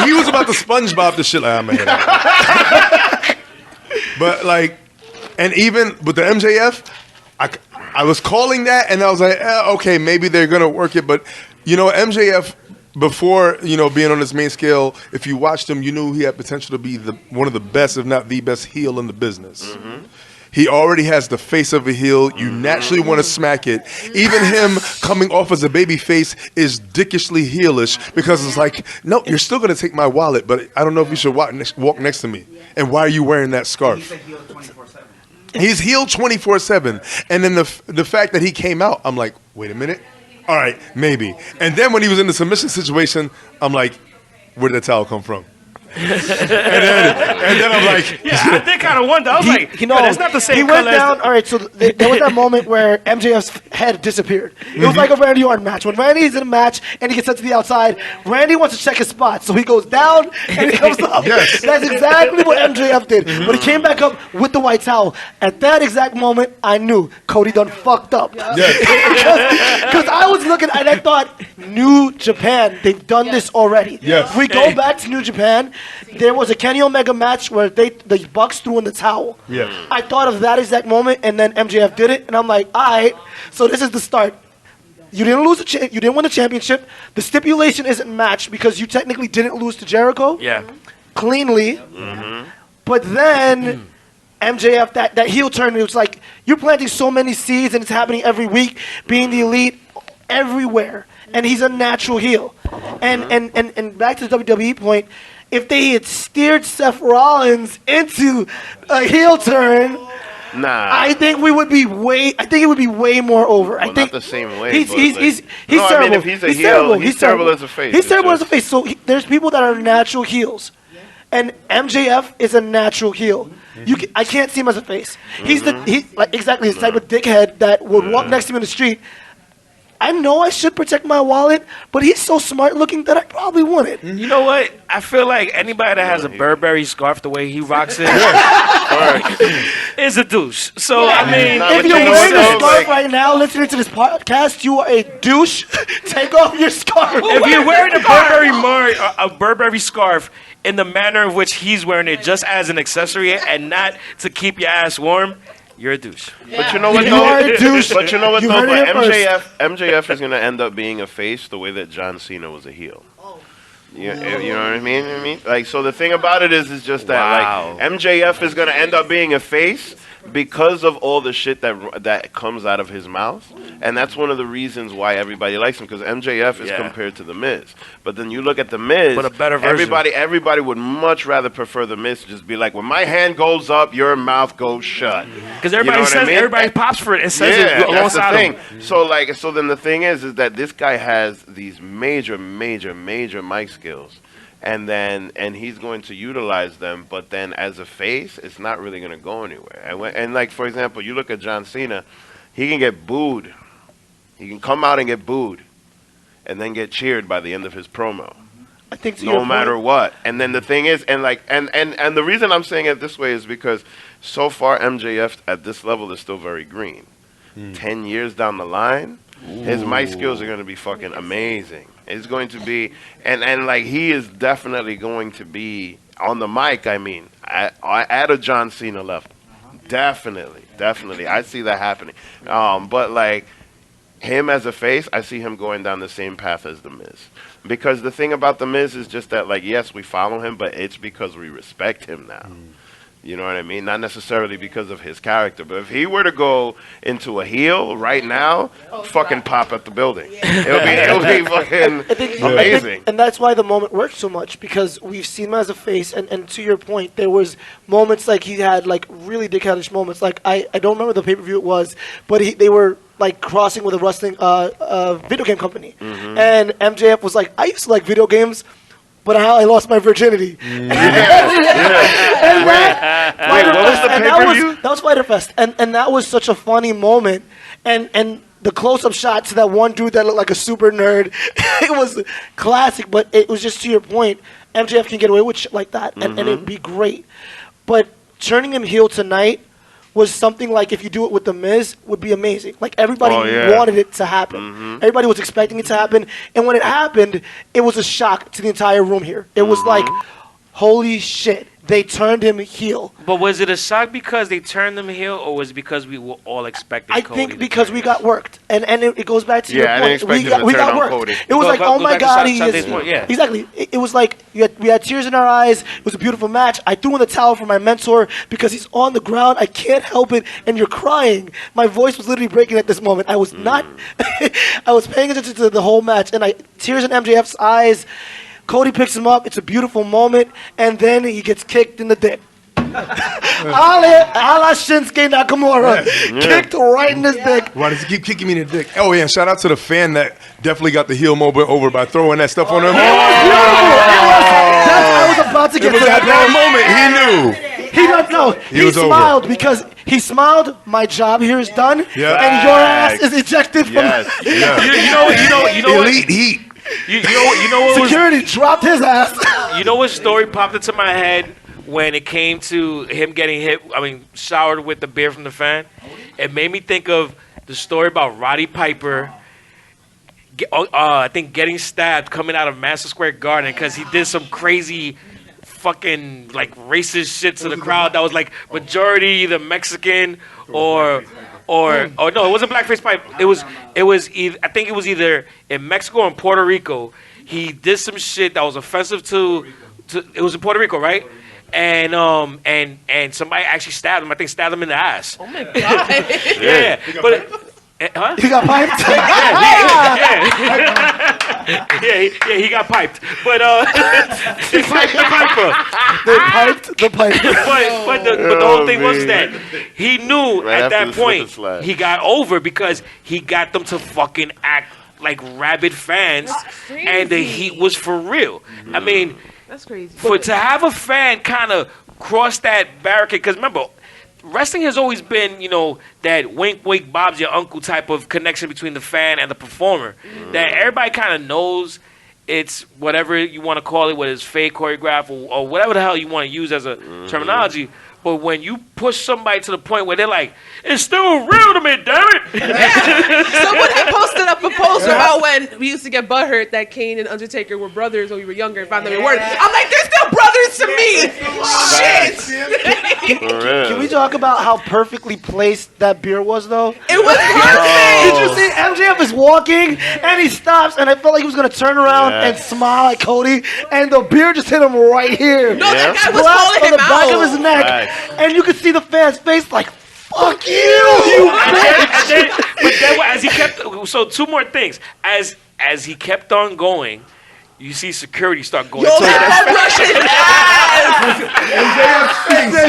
He was about to SpongeBob the shit. Like, I'm ahead. But like, and even with the MJF, I was calling that, and I was like, okay, maybe they're gonna work it. But MJF, before being on this main scale, if you watched him, you knew he had potential to be one of the best, if not the best, heel in the business. Mm-hmm. He already has the face of a heel. You naturally want to smack it. Even him coming off as a baby face is dickishly heelish because it's like, no, you're still going to take my wallet, but I don't know if you should walk next to me. And why are you wearing that scarf? He's healed 24/7. And then the fact that he came out, I'm like, wait a minute. All right, maybe. And then when he was in the submission situation, I'm like, where did the towel come from? and then I'm like, Yeah, I did kind of wonder. I was like, that's not the same he color went down. All right, so there was that moment where MJF's head disappeared. It was like a Randy Orton match. When Randy's in a match and he gets sent to the outside, Randy wants to check his spot, so he goes down and he comes up. Yes. That's exactly what MJF did. But he came back up with the white towel. At that exact moment, I knew Cody done fucked up. Because I was looking and I thought, New Japan, they've done this already. Yes. If we go back to New Japan, there was a Kenny Omega match where the Bucks threw in the towel. Yeah. I thought of that exact moment, and then MJF did it, and I'm like, all right, so this is the start. You didn't lose you didn't win the championship. The stipulation isn't matched because you technically didn't lose to Jericho. Yeah. Cleanly. Mm-hmm. But then MJF, that heel turn, it was like, you're planting so many seeds, and it's happening every week, being the elite everywhere. And he's a natural heel. And back to the WWE point, if they had steered Seth Rollins into a heel turn, Nah. I think it would be way more over. I Well, think not the same way. He's but, he's no, I terrible. mean, if he's a heel, terrible. he's terrible as a face. He's It's terrible as a just- face. So there's people that are natural heels, and MJF is a natural heel. I can't see him as a face. He's exactly his type of dickhead that would walk next to me in the street. I know I should protect my wallet, but he's so smart looking that I probably wouldn't. You know what? I feel like anybody that has a Burberry scarf the way he rocks it is a douche. So, I mean, Nah, If but you're you know wearing what, a though? scarf Like- right now, listening to this podcast, you are a douche. Take off your scarf. if you're wearing a Burberry scarf in the manner in which he's wearing it just as an accessory and not to keep your ass warm, you're a douche. But you know what, You though? are a douche. But you know what, You though? heard it But here first. MJF is going to end up being a face the way that John Cena was a heel. You know what I mean? Like, so the thing about it is just that, Wow. like, MJF is going to end up being a face because of all the shit that comes out of his mouth, and that's one of the reasons why everybody likes him, because MJF is compared to The Miz. But then you look at The Miz, but a better version. Everybody would much rather prefer The Miz to just be like, when my hand goes up, your mouth goes shut. Because everybody says, everybody pops for it and says it alongside him. So then the thing is that this guy has these major mic skills. And he's going to utilize them, but then as a face, it's not really going to go anywhere. And like, for example, you look at John Cena, he can get booed. He can come out and get booed and then get cheered by the end of his promo. I think no matter what. And then the thing is, and the reason I'm saying it this way is because so far MJF at this level is still very green. 10 years down the line, his mic skills are going to be fucking amazing. It's going to be, and like he is definitely going to be on the mic. I mean, at a John Cena level, definitely, I see that happening. But like him as a face, I see him going down the same path as The Miz. Because the thing about The Miz is just that, like, yes, we follow him, but it's because we respect him now. You know what I mean? Not necessarily because of his character. But if he were to go into a heel right now, fucking pop at the building. It'll be fucking amazing. And that's why the moment worked so much, because we've seen him as a face. And to your point, there was moments like he had like really dickheadish moments. Like I don't remember the pay-per-view it was, but they were like crossing with a wrestling video game company. And MJF was like, I used to like video games, but I lost my virginity. Wait, what was the pay-per-view? That was Fyter Fest, and that was such a funny moment. And the close-up shot to that one dude that looked like a super nerd, it was classic. But it was just to your point, MJF can get away with shit like that, and it'd be great. But turning him heel tonight was something like, if you do it with The Miz, would be amazing. Like, everybody wanted it to happen. Everybody was expecting it to happen. And when it happened, it was a shock to the entire room here. It was like, holy shit. They turned him heel. But was it a shock because they turned him heel, or was it because we were all expecting Cody? I think because we got worked. And it goes back to your point. We got worked. Cody. It was like, oh my God, he is. Exactly. It was like, we had tears in our eyes. It was a beautiful match. I threw in the towel for my mentor because he's on the ground. I can't help it. And you're crying. My voice was literally breaking at this moment. I was not. I was paying attention to the whole match. And tears in MJF's eyes. Cody picks him up. It's a beautiful moment. And then he gets kicked in the dick. A la Shinsuke Nakamura. Kicked right in his dick. Why does he keep kicking me in the dick? Oh, yeah, and shout out to the fan that definitely got the heel moment over by throwing that stuff on him. I was about to get to at that moment, he knew. He smiled because he smiled. My job here is done, and your ass is ejected from. You know Elite Heat. You know what Security dropped his ass. You know what story popped into my head when it came to him getting showered with the beer from the fan? It made me think of the story about Roddy Piper, I think, getting stabbed coming out of Madison Square Garden because he did some crazy fucking like racist shit to the crowd that was like majority either Mexican or no, it wasn't blackface pipe. It was either, I think it was either in Mexico or in Puerto Rico. He did some shit that was offensive to it was in Puerto Rico, right? And somebody actually stabbed him. I think stabbed him in the ass. Oh my God. Yeah. But huh? He got piped. He got piped. But they piped the piper. They piped the piper. But the whole thing was that he knew at that point he got over because he got them to fucking act like rabid fans, and the heat was for real. I mean, that's crazy. To have a fan kind of cross that barricade, because remember, wrestling has always been, that wink, wink, Bob's your uncle type of connection between the fan and the performer. That everybody kind of knows it's whatever you want to call it, whether it's fake choreograph or whatever the hell you want to use as a terminology. But when you push somebody to the point where they're like, it's still real to me, damn it. Someone had posted up a post about when we used to get butthurt that Kane and Undertaker were brothers when we were younger and found them in work. I'm like, they're still brothers to me. Shit. Can we talk about how perfectly placed that beer was, though? It was perfect. Did you see MJF is walking and he stops, and I felt like he was going to turn around and smile at Cody, and the beer just hit him right here. No, that guy was Blast calling on him the back out. of his neck. And you could see the fan's face like, Fuck you! But then as he kept, so 2 more things. As he kept on going, you see security start going. Yo, that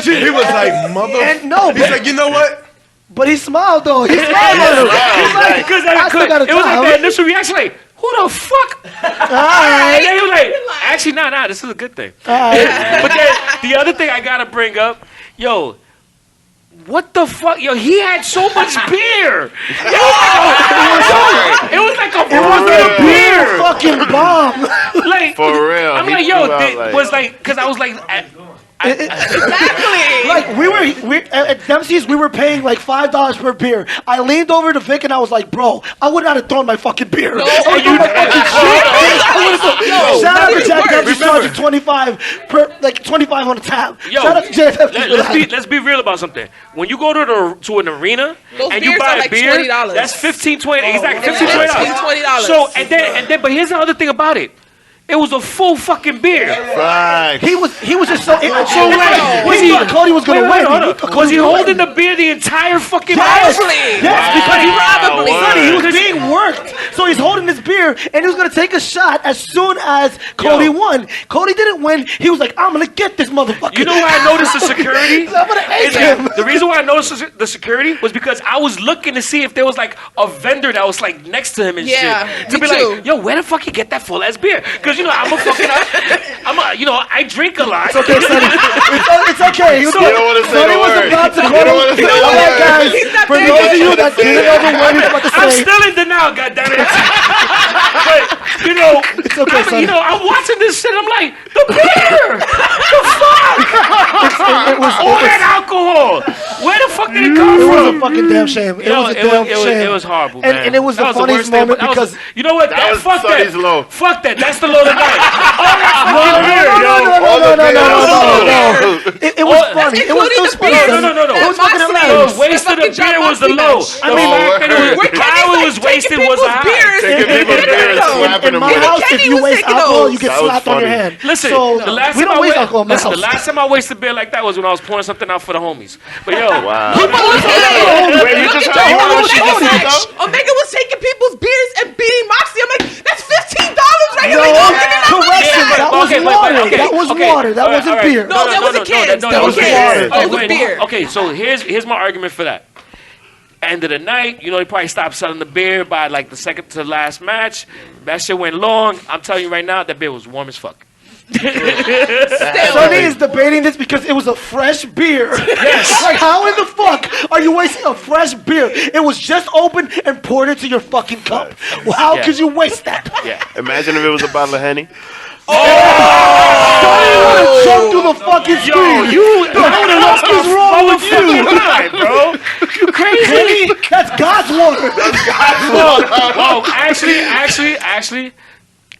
He was like, mother. And no, He's like, you know what? but he smiled though. He smiled at him. He's like, Because I still got a it was like job. that initial reaction, like, who the fuck? And then he was like, actually, nah, this is a good thing. But then the other thing I gotta bring up, yo, what the fuck? Yo, he had so much beer. It was like a bucket of beer. Fucking bomb. Like, For real. I'm He like, threw yo, out, was like, because I was like, exactly. Like we at Dempsey's, we were paying like $5 per beer. I leaned over to Vic and I was like, "Bro, I would not have thrown my fucking beer." No, I would you- my fucking shit. Yo, Shout out to nothing Jack worse. Dempsey charging 25 on the tab. yo, Shout out to Jack Dempsey. let's be real about something. When you go to an arena Those and you beers buy are a like beer, $20. that's $15, $20. Exactly, $15, $15, $20. So and then, but here's the other thing about it. It was a full fucking beer. Right. He was just so. So wait, He thought Cody was gonna wait, win. hold He on. thought Was Cody he was gonna holding win. the beer the entire fucking Yes, match? yes, because he Probably. Sonny, he was being worked, so he's holding his beer, and he was gonna take a shot as soon as Cody won. Cody didn't win. He was like, "I'm gonna get this motherfucker." You know why I noticed the security? I'm gonna ace Is that him. the reason why I noticed the security was because I was looking to see if there was like a vendor that was like next to him and Yeah, shit. To me be too. like, yo, where the fuck you get that full ass beer? Because I'm a fucking, I drink a lot. Okay, Sonny. It's okay. You don't want to say Sonny the was word. about to You quote don't him. want to say You the know what, word. guys? He's not For there those yet. of you that didn't know the word he's about to I'm say, still in denial, goddammit. But it's okay, Sonny. I'm watching this shit. I'm like, the beer, the fuck, all that alcohol. Where the fuck did it come It was from? a fucking damn shame. It Yo, was a damn shame. It was horrible, and, man. and it was That the funniest worst thing, moment but that was- because you know what? That was Fuck Sonny's that. low. Fuck that. That's the low of the night. All that no, fucking beer, yo. It was funny. It was Including the funny. beer. No. It was fucking Moxley. hilarious. The waste of the fucking John beer was the Moxley low. match. I mean, Oh, back then word. Where how it was Kenny's, like, wasted taking was a people's high. beers Taking people's beer and slapping In them my with it. house, if Kenny you was waste taking alcohol, those. you get That was slapped on your funny. hand. Listen, So, the last we time don't I waste alcohol in my listen, the house. last time I wasted beer like that was when I was pouring something out for the homies. But yo, Wow. People was Wait, you just heard what she just said, though? Omega was taking people's beers and beating Moxley. I'm like, that's $15 right here. No, Like, no, give me that money correction. back. That was okay, water. okay, That was okay. water. That All right, wasn't all right. beer. No, that wasn't cans. That was was cans. water. It was beer. Okay, so here's my argument for that. End of the night, they probably stopped selling the beer by like the second to last match. That shit went long. I'm telling you right now, that beer was warm as fuck. Sonny is debating this because it was a fresh beer. Yes. Like, how in the fuck are you wasting a fresh beer? It was just opened and poured into your fucking cup. Well, how Yeah. could you waste that? Yeah. Imagine if it was a bottle of Henny. Sonny would have jumped through the fucking screen. What the fuck is wrong with you? bro? You crazy? Really? That's God's water. Well, actually,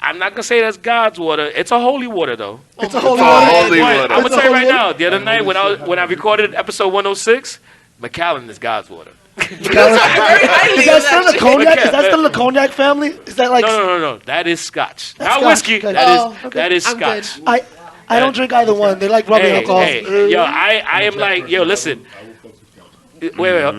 I'm not gonna say that's God's water. It's a holy water, though. It's a holy a water. holy But water. I'm It's gonna a tell you holy right water. now. The other night when I recorded episode 106, McAllen is God's water. Very highly Is that of still that the cognac? shit. Is that still the cognac family? Is that like No. That is Scotch. Not Scotch. whiskey. Okay. That is I'm good. Scotch. I don't drink either one. They like rubbing alcohol. Yo, I am like, yo, listen. Wait.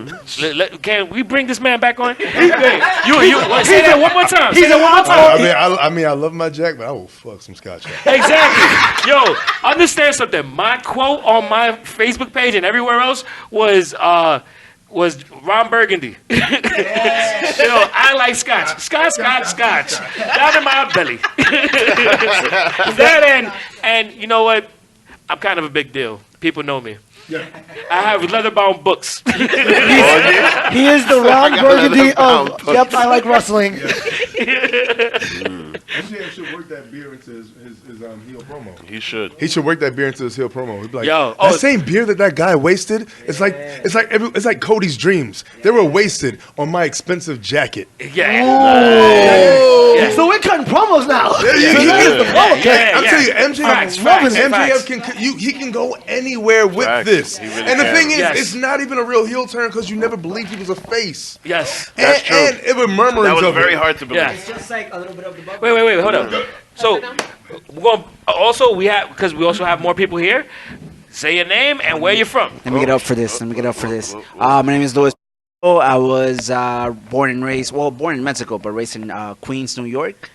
Can we bring this man back on? You say that one more time. Say that one more time. I love my Jack, but I will fuck some Scotch. Exactly. Yo, understand something. My quote on my Facebook page and everywhere else was Ron Burgundy. Yo, I like Scotch. Scotch. Down in my belly. That and you know what? I'm kind of a big deal. People know me. I have leather-bound books. He is the Ron Burgundy of Yep, I Like Wrestling. MJF should work that beer into his heel promo. He should. He should work that beer into his heel promo. He'd be like, Yo, that same beer that guy wasted. It's like Cody's dreams. They were wasted on my expensive jacket. Yeah. So we're cutting promos now. So Yeah. that is the promo. I'm telling you, MJF, Facts. he can go anywhere with Facts. this. He really And the can. thing is, Yes. it's not even a real heel turn because you never believed he was a face. Yes. That's true. And it was murmurings That was of very it. hard to believe. Yeah. Just like a little bit of the bubble. Wait, hold up. So, we're going, also we have, because we also have more people here. Say your name and where you're from. Let me get up for this. My name is Louis. I was born in Mexico, but raised in Queens, New York.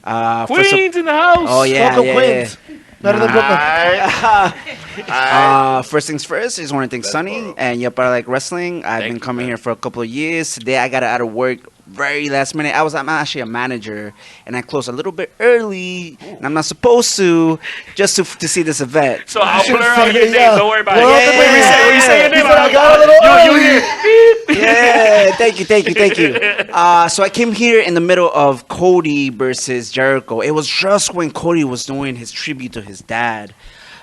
Queens in the house. Oh yeah, Welcome, yeah, Queens. Better than Brooklyn. First things first, I just want to thank Sonny and Yep, I Like Wrestling. I've been coming here for a couple of years. Today I got out of work very last minute. I'm actually a manager, and I closed a little bit early, and I'm not supposed to, just to see this event. So I'll should blur say out your it, name. yeah. Don't worry about Well, it. welcome, Wait, yeah. when you say your name, He said, I got a little early. Yeah, thank you. So I came here in the middle of Cody versus Jericho. It was just when Cody was doing his tribute to his dad,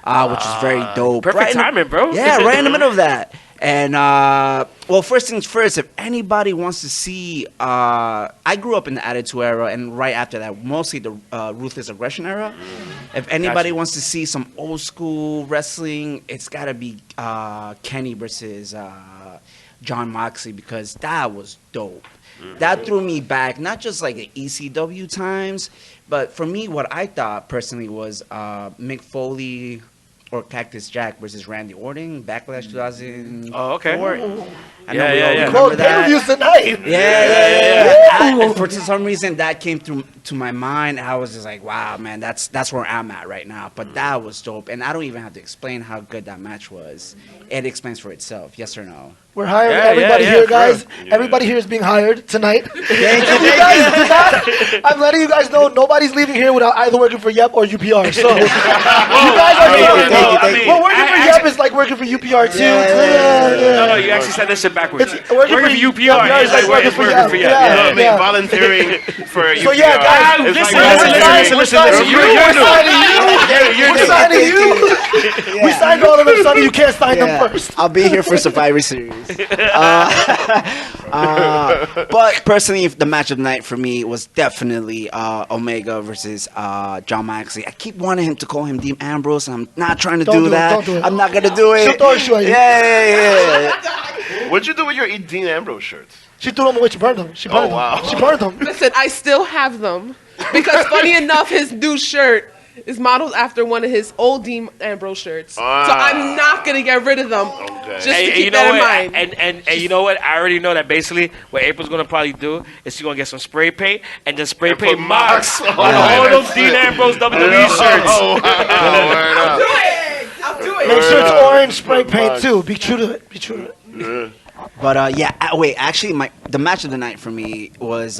which is very dope. Perfect timing, bro. Yeah, right in the middle of that. And well, first things first. If anybody wants to see, I grew up in the Attitude Era, and right after that, mostly the Ruthless Aggression Era. If anybody wants to see some old school wrestling, it's gotta be Kenny versus John Moxley, because that was dope. That threw me back, not just like the ECW times, but for me, what I thought personally was Mick Foley or Cactus Jack versus Randy Orton, Backlash 2004. Oh, okay. I know we all yeah. remember Quote that. pay-per-views tonight. Yeah. For some reason, that came through to my mind. I was just like, wow, man, that's where I'm at right now. But that was dope, and I don't even have to explain how good that match was. It explains for itself. Yes or no? We're hiring Yeah, everybody yeah, here, for guys. real. Everybody here is being hired tonight. Thank If you guys did not, I'm letting you guys know nobody's leaving here without either working for Yep or UPR. So you guys are thank you. well, working for Yep is like working for UPR too. No, you actually said this shit backwards. It's working for UPR is like working for Yep. I mean, volunteering for UPR. So yeah, guys, is listen, like listen. We're signing you. We signed all of them, Sonny. You can't sign them first. I'll be here for Survivor Series. But personally, the match of the night for me was definitely Omega versus John Moxley. I keep wanting him to call him Dean Ambrose, and I'm not trying to Don't do do it, that. don't do it. I'm not gonna do it. She'll throw a shoe at you. Yeah. What'd you do with your Dean Ambrose shirts? She threw them away. She burned them. She burned Oh, wow. them. She burned them. Listen, I still have them because funny enough, his new shirt is modeled after one of his old Dean Ambrose shirts. So I'm not gonna get rid of them. Just to keep you know that what? in mind. And you know what? I already know that basically what April's gonna probably do is she's gonna get some spray paint and just spray paint put Mox Mox on on all it. those Dean Ambrose WWE shirts. Oh, wow. Word up. I'll do it. Make sure it's orange spray paint too. Be true to it. Be true to it. But actually, the match of the night for me was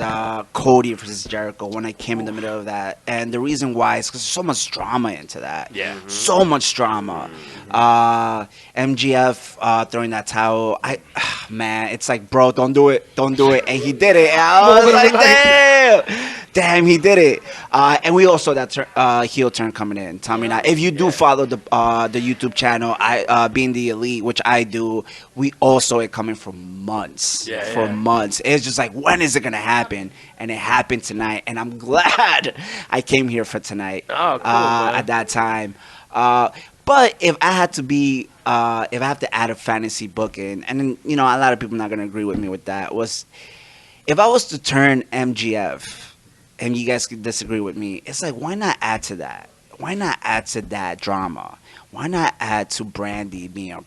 Cody versus Jericho when I came in the middle of that, and the reason why is because there's so much drama into that. Yeah. So much drama. MGF throwing that towel. Man, it's like, bro, don't do it, and he did it. And I was like, damn, he did it. And we also that heel turn coming in. Tell me now, if you do follow the YouTube channel, being the elite, which I do, we all saw it coming for months. Months. It's just like, when is it gonna happen? And it happened tonight, and I'm glad I came here for tonight. Oh, cool, man. At that time. But if I had to be, if I have to add a fantasy book in, and then, a lot of people are not gonna agree with me with that, was if I was to turn MGF, and you guys could disagree with me, it's like, why not add to that? Why not add to that drama? Why not add to Brandy being a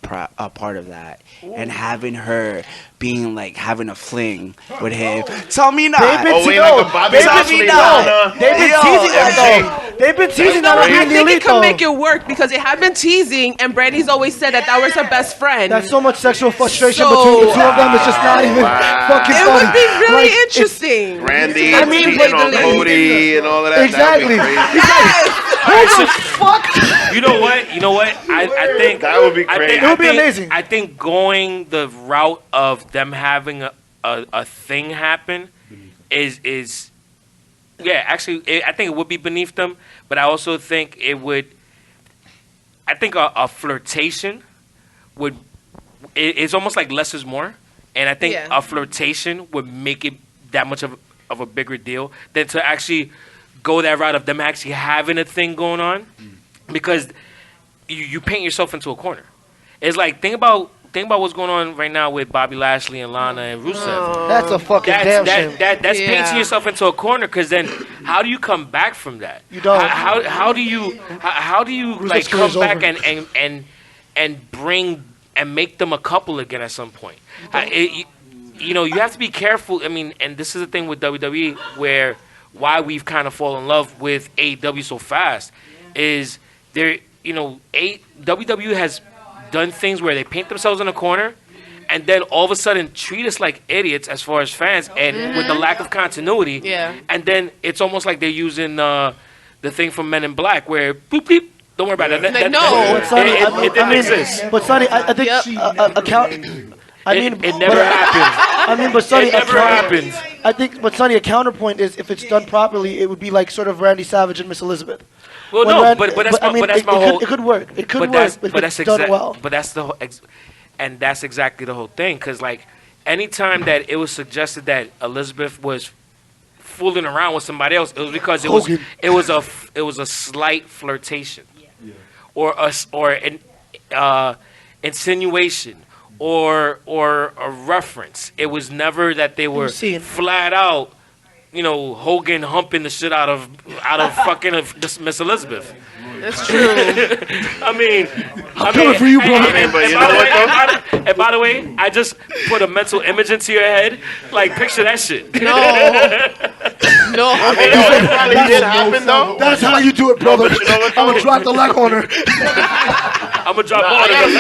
part of that and having her being like having a fling with him? Tell me not. They've been like a Bobby Lashley Lana. They've been teasing that though. They've been teasing that I on being the think it elite can though. make it work because they have been teasing, and Brandy's always said that was her best friend. That's so much sexual frustration So- between the two of them. It's just not even fucking It funny. would be really Like, it's- interesting. Randy I mean, cheating on Cody and all of that. Exactly. That'd be crazy. Yes. Who the fuck? You know what? I think That would be great. It would be amazing. I think going the route of them having a thing happen is actually I think it would be beneath them, but I also think it would. I think a flirtation would. It's almost like less is more, and I think Yeah. a flirtation would make it that much of a bigger deal than to actually go that route of them actually having a thing going on, because you paint yourself into a corner. It's like think about what's going on right now with Bobby Lashley and Lana and Rusev. That's a fucking damn shame. That's Yeah. painting yourself into a corner, because then how do you come back from that? You don't. How do you like Rusev's career's come back over. and make them a couple again at some point. You have to be careful. I mean, and this is the thing with WWE where why we've kind of fallen in love with AEW so fast is there. WWE has done things where they paint themselves in a corner, and then all of a sudden treat us like idiots as far as fans, and with the lack of continuity. Yeah. And then it's almost like they're using the thing from Men in Black where boop beep. Don't worry about it. Like, no. It didn't exist. But Sonny, I think It never happened. But Sonny, It never happened. I think, but Sonny, a counterpoint is if it's done properly, it would be like sort of Randy Savage and Miss Elizabeth. Well, When no, Rand- but that's my it whole. could work. It could work that's, if but it's that's done well. But that's the whole, and that's exactly the whole thing. Because like, anytime that it was suggested that Elizabeth was fooling around with somebody else, it was because it was a slight flirtation, or an insinuation, or a reference. It was never that they were flat out. Hogan humping the shit out of fucking Miss Elizabeth. That's true. I mean, coming for you, bro. And by the way, I just put a mental image into your head. Like, picture that shit. No. I mean, it probably did happen though. That's how you do it, brother. But you know what, I'm gonna though? drop the leg on her. I'm gonna drop I all got the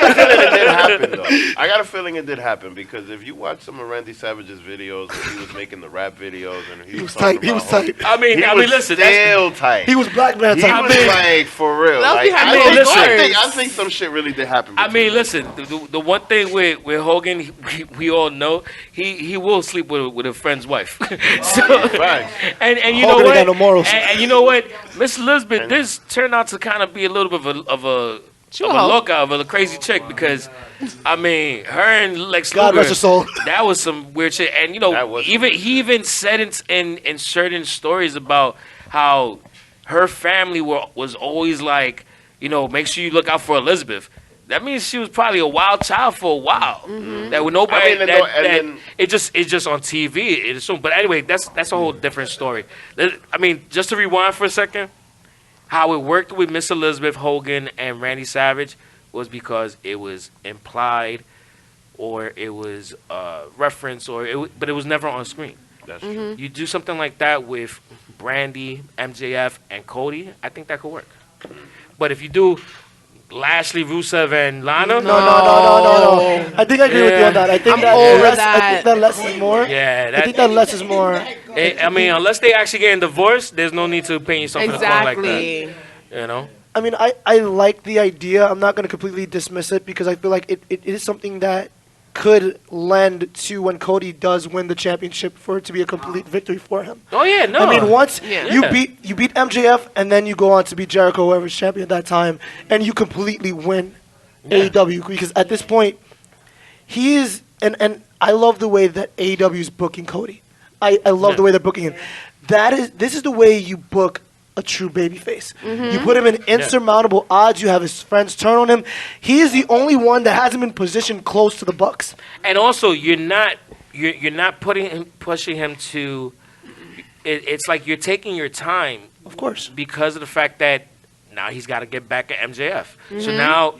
a feeling it did happen though. I got a feeling it did happen because if you watch some of Randy Savage's videos, when he was making the rap videos, and he was tight. He was tight. I mean, listen. Still tight. He was black man He tight. was like for real. That was Like, behind closed I think some shit really did happen. I mean, listen. The one thing with Hogan, we all know he will sleep with a friend's wife. Right. And you Hogan know what? got no morals. And you know what? Miss Elizabeth, this turned out to kind of be a little bit of a lookout, of a crazy chick because, I mean, her and Lex God Luger, rest her soul. that was some weird shit. And he even said in certain stories about how her family was always like, make sure you look out for Elizabeth. That means she was probably a wild child for a while. Mm-hmm. That with nobody, it's just on TV. It assumed. But anyway, that's a whole different story. I mean, just to rewind for a second, how it worked with Miss Elizabeth, Hogan, and Randy Savage was because it was implied, or it was referenced, but it was never on screen. That's true. You do something like that with Brandy, MJF, and Cody, I think that could work. But if you do Lashley, Rusev, and Lana, No. I think I agree with you on that. I think I think that less is more. Yeah, I think that less is more. I mean, unless they actually getting divorced, there's no need to paint yourself in a corner like that. I mean, I like the idea. I'm not going to completely dismiss it because I feel like it is something that could lend to when Cody does win the championship for it to be a complete victory for him. Oh yeah, no. I mean, once you beat MJF and then you go on to beat Jericho, whoever's champion at that time, and you completely win AEW because at this point he is and I love the way that AEW is booking Cody. I love the way they're booking him. This is the way you book a true babyface. You put him in insurmountable odds. You have his friends turn on him. He is the only one that hasn't been positioned close to the Bucks. And also, you're not pushing him to. It's like you're taking your time, of course, because of the fact that now he's got to get back at MJF. So now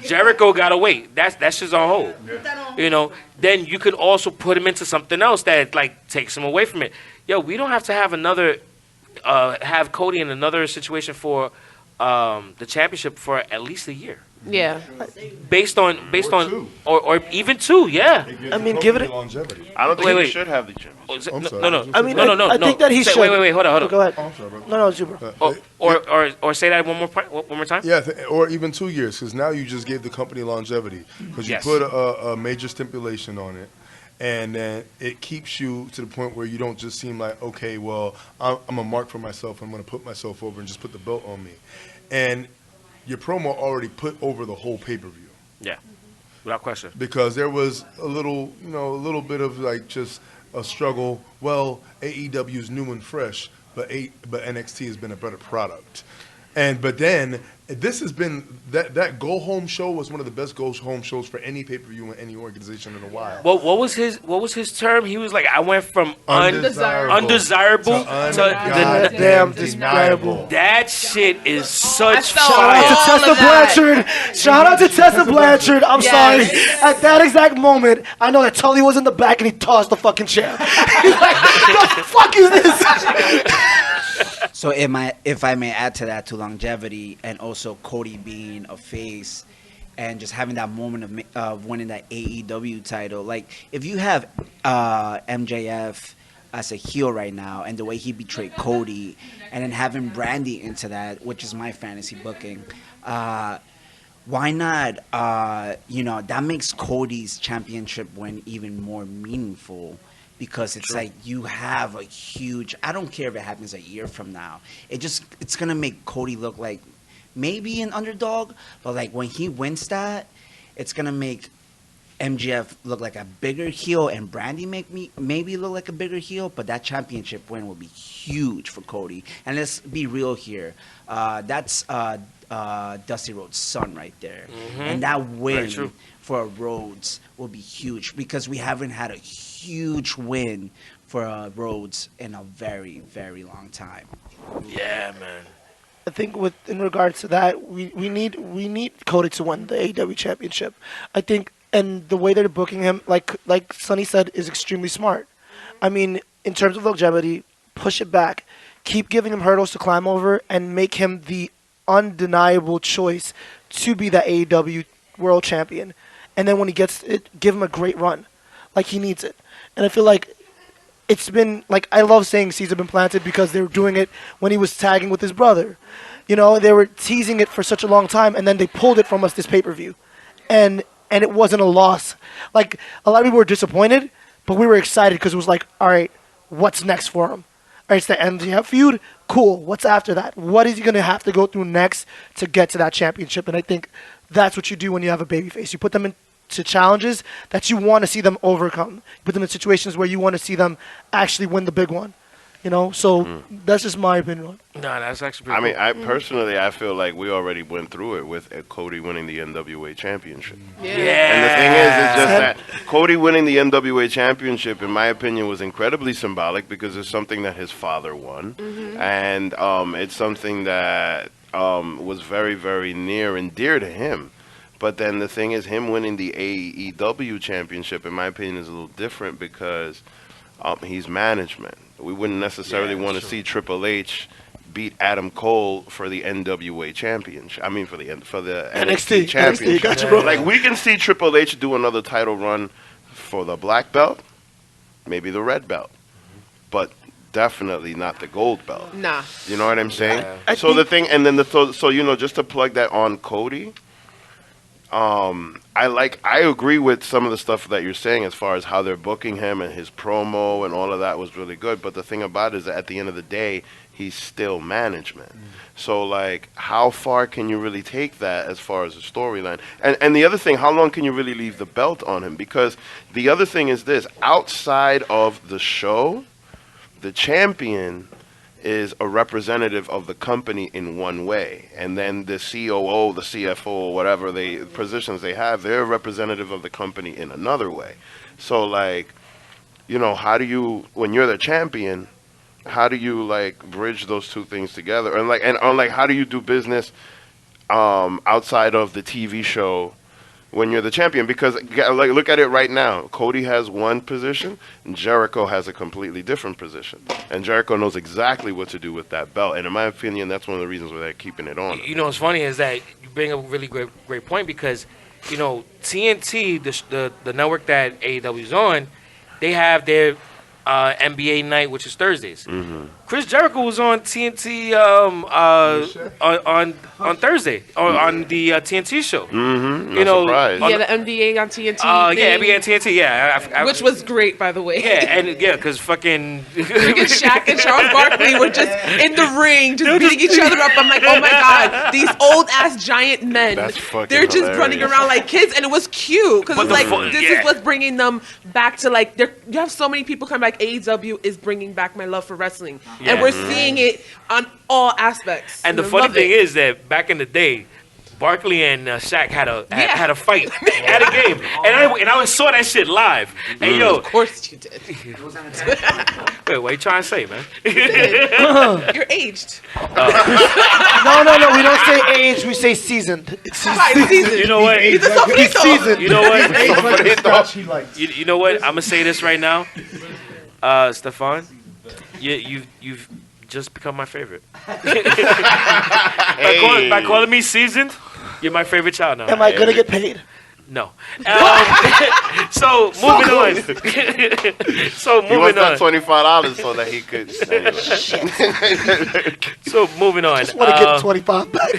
Jericho got to wait. That's just on hold. Then you could also put him into something else that like takes him away from it. We don't have to have another. Have Cody in another situation for the championship for at least a year. Yeah. Based on or even two, yeah. I mean, give it longevity. I don't think he should have the championship. No. I mean, no. I think that he should. Wait, hold on. Go ahead. Oh, I'm sorry, bro. No, it's you, bro. Or say that one more time. Yeah, or even 2 years, because now you just gave the company longevity because you put a major stipulation on it. And then it keeps you to the point where you don't just seem like, okay, well, I'm a mark for myself. I'm going to put myself over and just put the belt on me. And your promo already put over the whole pay-per-view. Yeah, without question. Because there was a little bit of like just a struggle. Well, AEW is new and fresh, but NXT has been a better product. But then this has been that go home show was one of the best go home shows for any pay-per-view in any organization in a while. What was his term? He was like, I went from undesirable to goddamn desirable. That shit is such felt fire. Shout out to Tessa Blanchard. Shout out to Tessa Blanchard. I'm sorry. At that exact moment, I know that Tully was in the back and he tossed the fucking chair. He's like, the fuck is this? So if I may add to that, to longevity and also Cody being a face and just having that moment of winning that AEW title. Like, if you have MJF as a heel right now and the way he betrayed Cody and then having Brandy into that, which is my fantasy booking, why not, that makes Cody's championship win even more meaningful. Because it's like you have a huge. I don't care if it happens a year from now. It's gonna make Cody look like maybe an underdog, but like when he wins that, it's gonna make MGF look like a bigger heel and Brandy maybe look like a bigger heel. But that championship win will be huge for Cody. And let's be real here. That's Dusty Rhodes' son right there, and that win for Rhodes will be huge because we haven't had a huge win for Rhodes in a very, very long time. Yeah, man. I think in regards to that, we need Cody to win the AEW championship. I think, and the way they're booking him, like Sonny said, is extremely smart. I mean, in terms of longevity, push it back, keep giving him hurdles to climb over, and make him the undeniable choice to be the AEW world champion. And then when he gets it, give him a great run, like he needs it. And I feel like it's been, like, I love saying seeds have been planted because they were doing it when he was tagging with his brother. You know, they were teasing it for such a long time, and then they pulled it from us this pay-per-view. And it wasn't a loss. Like, a lot of people were disappointed, but we were excited because it was like, all right, what's next for him? All right, it's the MJF feud. Cool. What's after that? What is he going to have to go through next to get to that championship? And I think that's what you do when you have a babyface. You put them into challenges that you want to see them overcome. You put them in situations where you want to see them actually win the big one. You know, so that's just my opinion on it. No, that's actually pretty I mean, cool. I feel like we already went through it with Cody winning the NWA championship. Yeah. And the thing is, it's just that Cody winning the NWA championship, in my opinion, was incredibly symbolic because it's something that his father won. And it's something that was very, very near and dear to him. But then the thing is, him winning the AEW championship, in my opinion, is a little different because he's management. We wouldn't necessarily want to see Triple H beat Adam Cole for the NWA championship. I mean, for the NXT championship. Gotcha, bro. Like, we can see Triple H do another title run for the black belt, maybe the red belt, but definitely not the gold belt. Nah. You know what I'm saying? I So the think- thing, and then so you know, just to plug that on Cody. I agree with some of the stuff that you're saying as far as how they're booking him and his promo and all of that was really good. But the thing about it is that at the end of the day, he's still management. So, like, how far can you really take that as far as the storyline? And the other thing, how long can you really leave the belt on him? Because the other thing is this, outside of the show, the champion is a representative of the company in one way, and then the COO, the CFO, whatever positions they have, they're a representative of the company in another way. So, like, you know, how do you, when you're the champion, how do you, like, bridge those two things together? And how do you do business outside of the TV show when you're the champion? Because, like, look at it right now. Cody has one position, and Jericho has a completely different position. And Jericho knows exactly what to do with that belt. And in my opinion, that's one of the reasons why they're keeping it on. You know what's funny is that you bring up a really great point because, you know, TNT, the network that AEW is on, they have their NBA night, which is Thursdays. Chris Jericho was on TNT on Thursday on the TNT show. You know, Yeah, the NBA on TNT. Yeah, NBA on TNT. Yeah, which was great, by the way. Yeah, and because fucking freaking Shaq and Charles Barkley were just in the ring, just beating each other up. I'm like, oh my god, these old ass giant men. That's fucking they're just hilarious. running around like kids, and it was cute because it's like this is what's bringing them back to like. You have so many people coming back. AEW is bringing back my love for wrestling. and we're seeing it on all aspects. And the I funny love thing it. is that back in the day, Barkley and Shaq had a fight at a game, and I saw that shit live. And yo, Of course you did. wait, what you trying to say, man? You're aged. No, we don't say age. We say seasoned. It's Right, seasoned. You know what? He's a sofrito. seasoned. You know what? He likes. You know what? I'm gonna say this right now, Stephane. You've just become my favorite. by calling me seasoned, you're my favorite child now. Am I gonna get paid? No. So moving on. So He wants moving that on. $25 so that he could. Anyway. So moving on. Just want to get 25 back.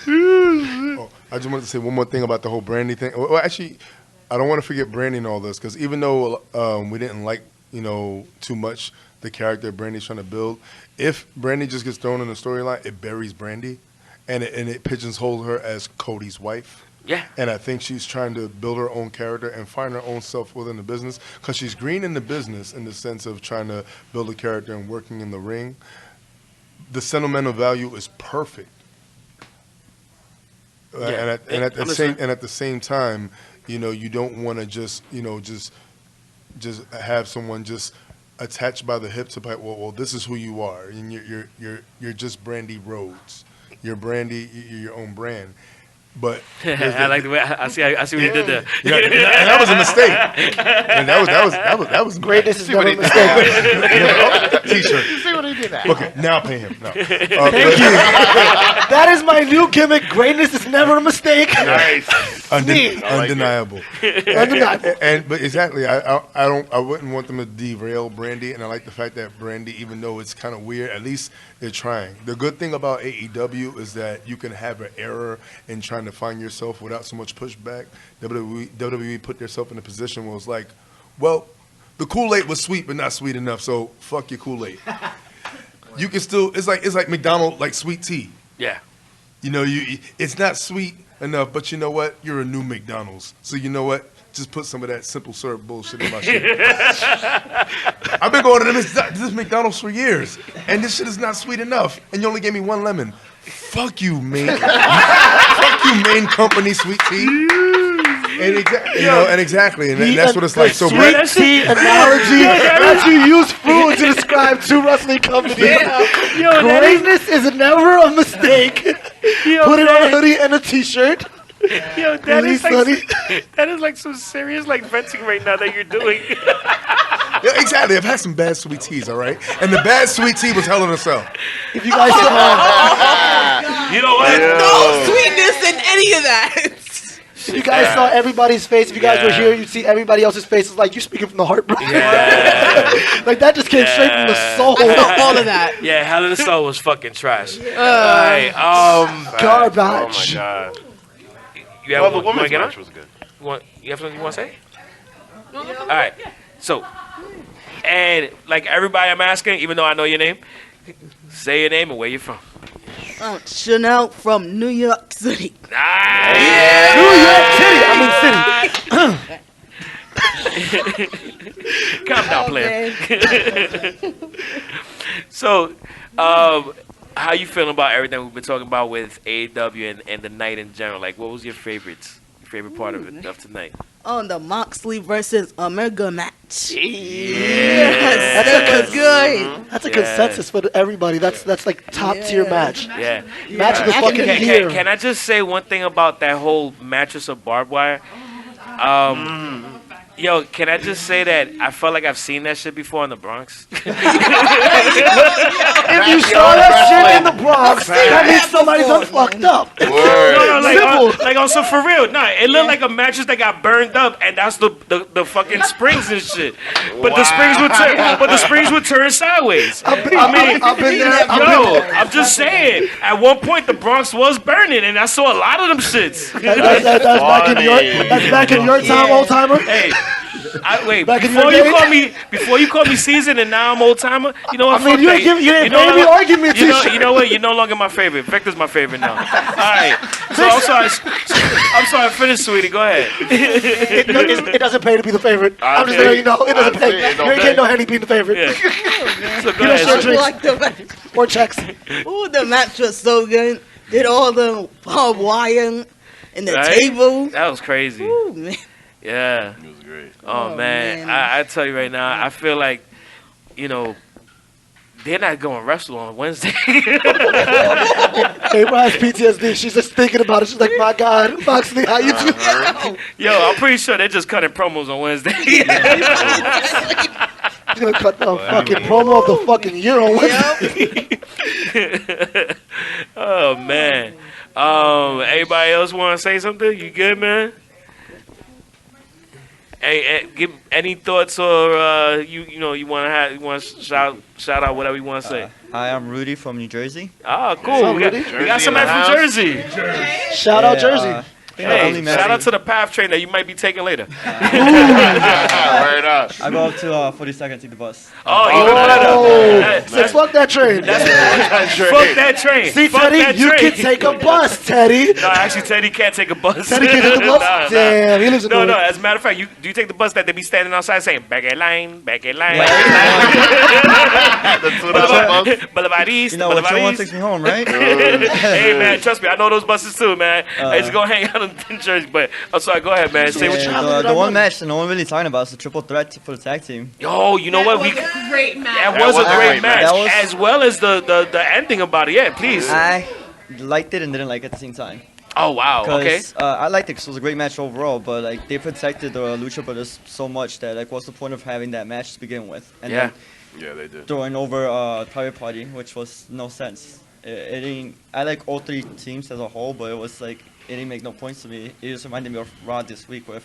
I just wanted to say one more thing about the whole Brandy thing. Well, actually, I don't want to forget Brandy and all this because even though we didn't like, too much the character Brandy's trying to build, if Brandy just gets thrown in the storyline, it buries Brandy, and it pigeonholes her as Cody's wife. Yeah. And I think she's trying to build her own character and find her own self within the business because she's green in the business in the sense of trying to build a character and working in the ring. The sentimental value is perfect. And at the same time, you don't want to just have someone just attached by the hips of like, well, this is who you are, and you're just Brandy Rhodes. You're Brandy, you're your own brand. But I like the way I see what you did there. yeah, and that was a mistake. And that was Greatness is never a mistake. T-shirt. See what he did there? Okay, now pay him. No. Thank you. That is my new gimmick. Greatness is never a mistake. Nice. Undeniable. Undeniable. But exactly, I wouldn't want them to derail Brandy, and I like the fact that Brandy, even though it's kind of weird, at least they're trying. The good thing about AEW is that you can have an error in trying to find yourself without so much pushback. WWE put themselves in a position where it's like, well, the Kool-Aid was sweet but not sweet enough, so fuck your Kool-Aid. You can still, it's like McDonald's, like sweet tea. Yeah. It's not sweet enough, but you know what? You're a new McDonald's. So you know what? Just put some of that simple syrup bullshit in my shit. I've been going to this McDonald's for years, and this shit is not sweet enough, and you only gave me one lemon. Fuck you, man. Fuck you, main company sweet tea. And exactly, and that's what it's like. So sweet tea analogy that you use food to describe two wrestling companies. Greatness is never a mistake. Put it on a hoodie and a t-shirt. Yo, that is like some serious venting right now that you're doing. Yeah, exactly. I've had some bad sweet teas, all right? And the bad sweet tea was Hell in a Cell. If you guys saw, You know what? No sweetness in any of that. if you guys saw everybody's face, if you guys were here, you'd see everybody else's faces like you speaking from the heart, bro. Yeah. Like that just came straight from the soul. All of that. Yeah, Hell in a Cell was fucking trash. Alright, Garbage. Oh my god. you have Well, the one- you wanna women's get on? match was good. You have something you want to say? All right. So, and like everybody I'm asking, even though I know your name, say your name and where you're from. Chanel from New York City. Nice. New York City. I mean city. Calm down, player. So, how you feeling about everything we've been talking about with AEW and the night in general? Like, what was your favorite part of it of tonight? On the Moxley versus Omega match. Yeah. That was good. That's a consensus for everybody. That's like top tier match. Yeah. Match of the fucking year. Can I just say one thing about that whole mattress of barbed wire? Yo, can I just say that I felt like I've seen that shit before in the Bronx? If you saw that shit in the Bronx, that means somebody's unfucked up. No, Simple. like also for real. Nah, it looked like a mattress that got burned up, and that's the fucking springs and shit. But the springs would turn sideways. I've been there. I'm just saying. At one point, the Bronx was burning, and I saw a lot of them shits. That's back in your time, old timer. Hey, Wait, Back in before your you day? before you call me seasoned and now I'm old timer. You know what? I mean, fuck you that. ain't give- you ain't know paying me what? argument You know, t-shirt. you know what? You're no longer my favorite. Victor's my favorite now. All right. So I'm sorry. Finish, sweetie. Go ahead. It doesn't pay to be the favorite. I'm just see. letting you know. It doesn't I pay. see. It don't You ain't pay. getting no Henny being the favorite. Yeah. So go You don't ahead. share So- drinks Like the match. or checks. Ooh, the match was so good. Did all the barbed wire and the Right? table. That was crazy. Ooh, man. Yeah. It was great. Oh, man. man. I tell you right now, I feel like, they're not going to wrestle on Wednesday. April has PTSD. She's just thinking about it. She's like, my God, Moxley, how you do? Yo, I'm pretty sure they're just cutting promos on Wednesday. She's gonna cut the fucking promo of the fucking year on Wednesday. Oh, man. Anybody else want to say something? You good, man? Hey, give any thoughts or you want to shout out whatever you want to say. Hi, I'm Rudy from New Jersey. Oh, cool. We got Jersey somebody in the from Jersey. Shout out Yeah, Jersey. Hey, only shout out to the PATH train that you might be taking later. Word up. I go up to 42nd, take the bus. Oh, even better. Oh, says fuck that train. Fuck that train. See, Fuck Teddy, that you train. can take a bus, Teddy. No, actually, Teddy can't take a bus. Teddy can take a bus? Nah. Damn, he lives in No, Newark. as a matter of fact, do you take the bus that they be standing outside saying, back in line, back in line. The $2 bus. Balabaris, You know what? Your one balabaris. takes me home, right? Hey, man, trust me, I know those buses too, man. I just go hang out in Jersey, but I'm sorry, go ahead, man. Say what you... The one match that no one really talking about is the triple threat for the tag team. Yo, you know what? That was a great match. That was a great match, That was- as well as the ending about it. Yeah, please. I liked it and didn't like it at the same time. Oh, wow, okay. Because I liked it because it was a great match overall, but like they protected the Lucha Brothers so much that like what's the point of having that match to begin with? And Yeah. Yeah, they did. throwing over Private Party, which was no sense. It didn't. I like all three teams as a whole, but it was like it didn't make no points to me. It just reminded me of Raw this week with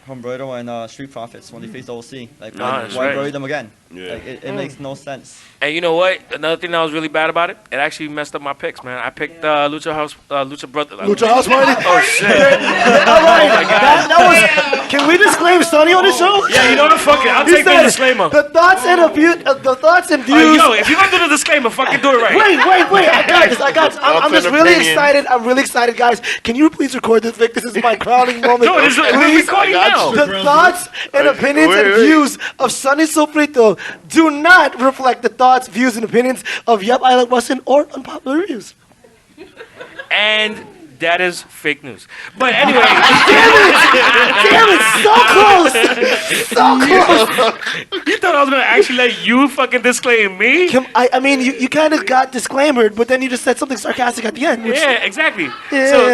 Humberto and Street Profits when they faced OC. Like that's why right. bury them again? Yeah. Like it makes no sense. And you know what? Another thing that was really bad about it, it actually messed up my picks, man. I picked Lucha Brother. Lucha House Party? Oh, shit. All right. That was. Can we disclaim Sonny on the show? Yeah, you know what? Fuck it. I'll He take the said, disclaimer. The thoughts and views. Yo, if you're going to do the disclaimer, fucking do it right. Wait. I got this. I'm just an really opinion. excited. I'm really excited, guys. Can you please record this, Vic? This is my crowning moment. No, we're recording I got now. you. The thoughts and opinions and wait. views of Sonny Sofrito do not reflect the thoughts, views, and opinions of Yep, I Like Wrestling or Unpopular Reviews. And that is fake news. But anyway. Damn it, so close. So close. You thought I was going to actually let you fucking disclaim me? I mean, you kind of got disclaimered, but then you just said something sarcastic at the end. Which, Yeah, exactly. yeah, So,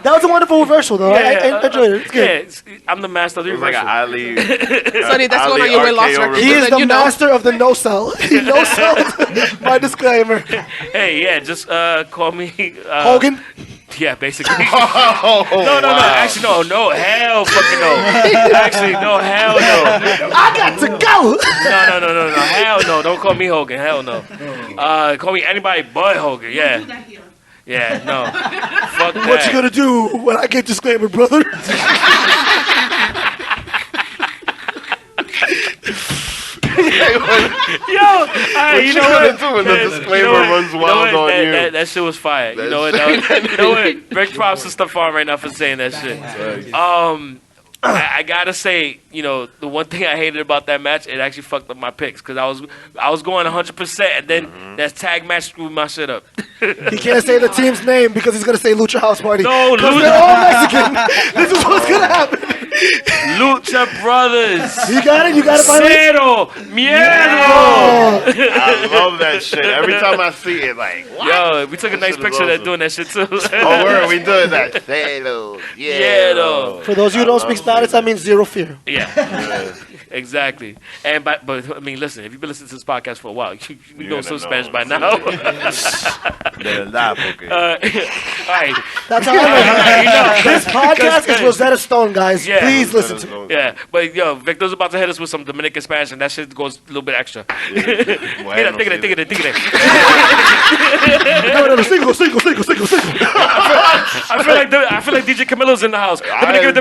that was a wonderful reversal, though. I enjoyed it. It's good. I'm the master of the It was like an reversal. Ali. Sonny, that's going on your weight loss RKO record. He is the You know. master of the no-sell. He no-selled my disclaimer. Hey, yeah, just call me Hogan? Yeah, basically. Oh, No. Actually, no. Hell fucking no. Actually, no. Hell no. I got to go. No. Hell no. Don't call me Hogan. Hell no. Call me anybody but Hogan. Yeah. Yeah, no. Fuck that. What you gonna do when I get disclaimer, brother? Yo, What you gonna do when the disclaimer runs wild on you? That shit was fire. You know what? Big props to Stephane right now for saying that shit. I gotta say, the one thing I hated about that match, it actually fucked up my picks because I was going 100%, and then that tag match screwed my shit up. He can't say the team's name because he's gonna say Lucha House Party. No, because Lucha- they're all Mexican. This is what's gonna happen. Lucha Brothers. You got it. You got it. Finally? Cero miedo. I love that shit. Every time I see it, like, what? Yo, we took a nice shit is picture of that awesome. doing that shit too. Oh, word, we doing that. Cero, Miedo. For those of you who don't speak Spanish, that means zero fear. Yeah, exactly. And but I mean, listen, if you've been listening to this podcast for a while, you know some Spanish by now. De verdad, porque- All right. That's how I know. This podcast is Rosetta Stone, guys. Yeah. Please listen to it. Yeah, but yo, Victor's about to hit us with some Dominican Spanish, and that shit goes a little bit extra. Bueno, Tigre. No, cinco. I feel like DJ Camilo's in the house. Dominican.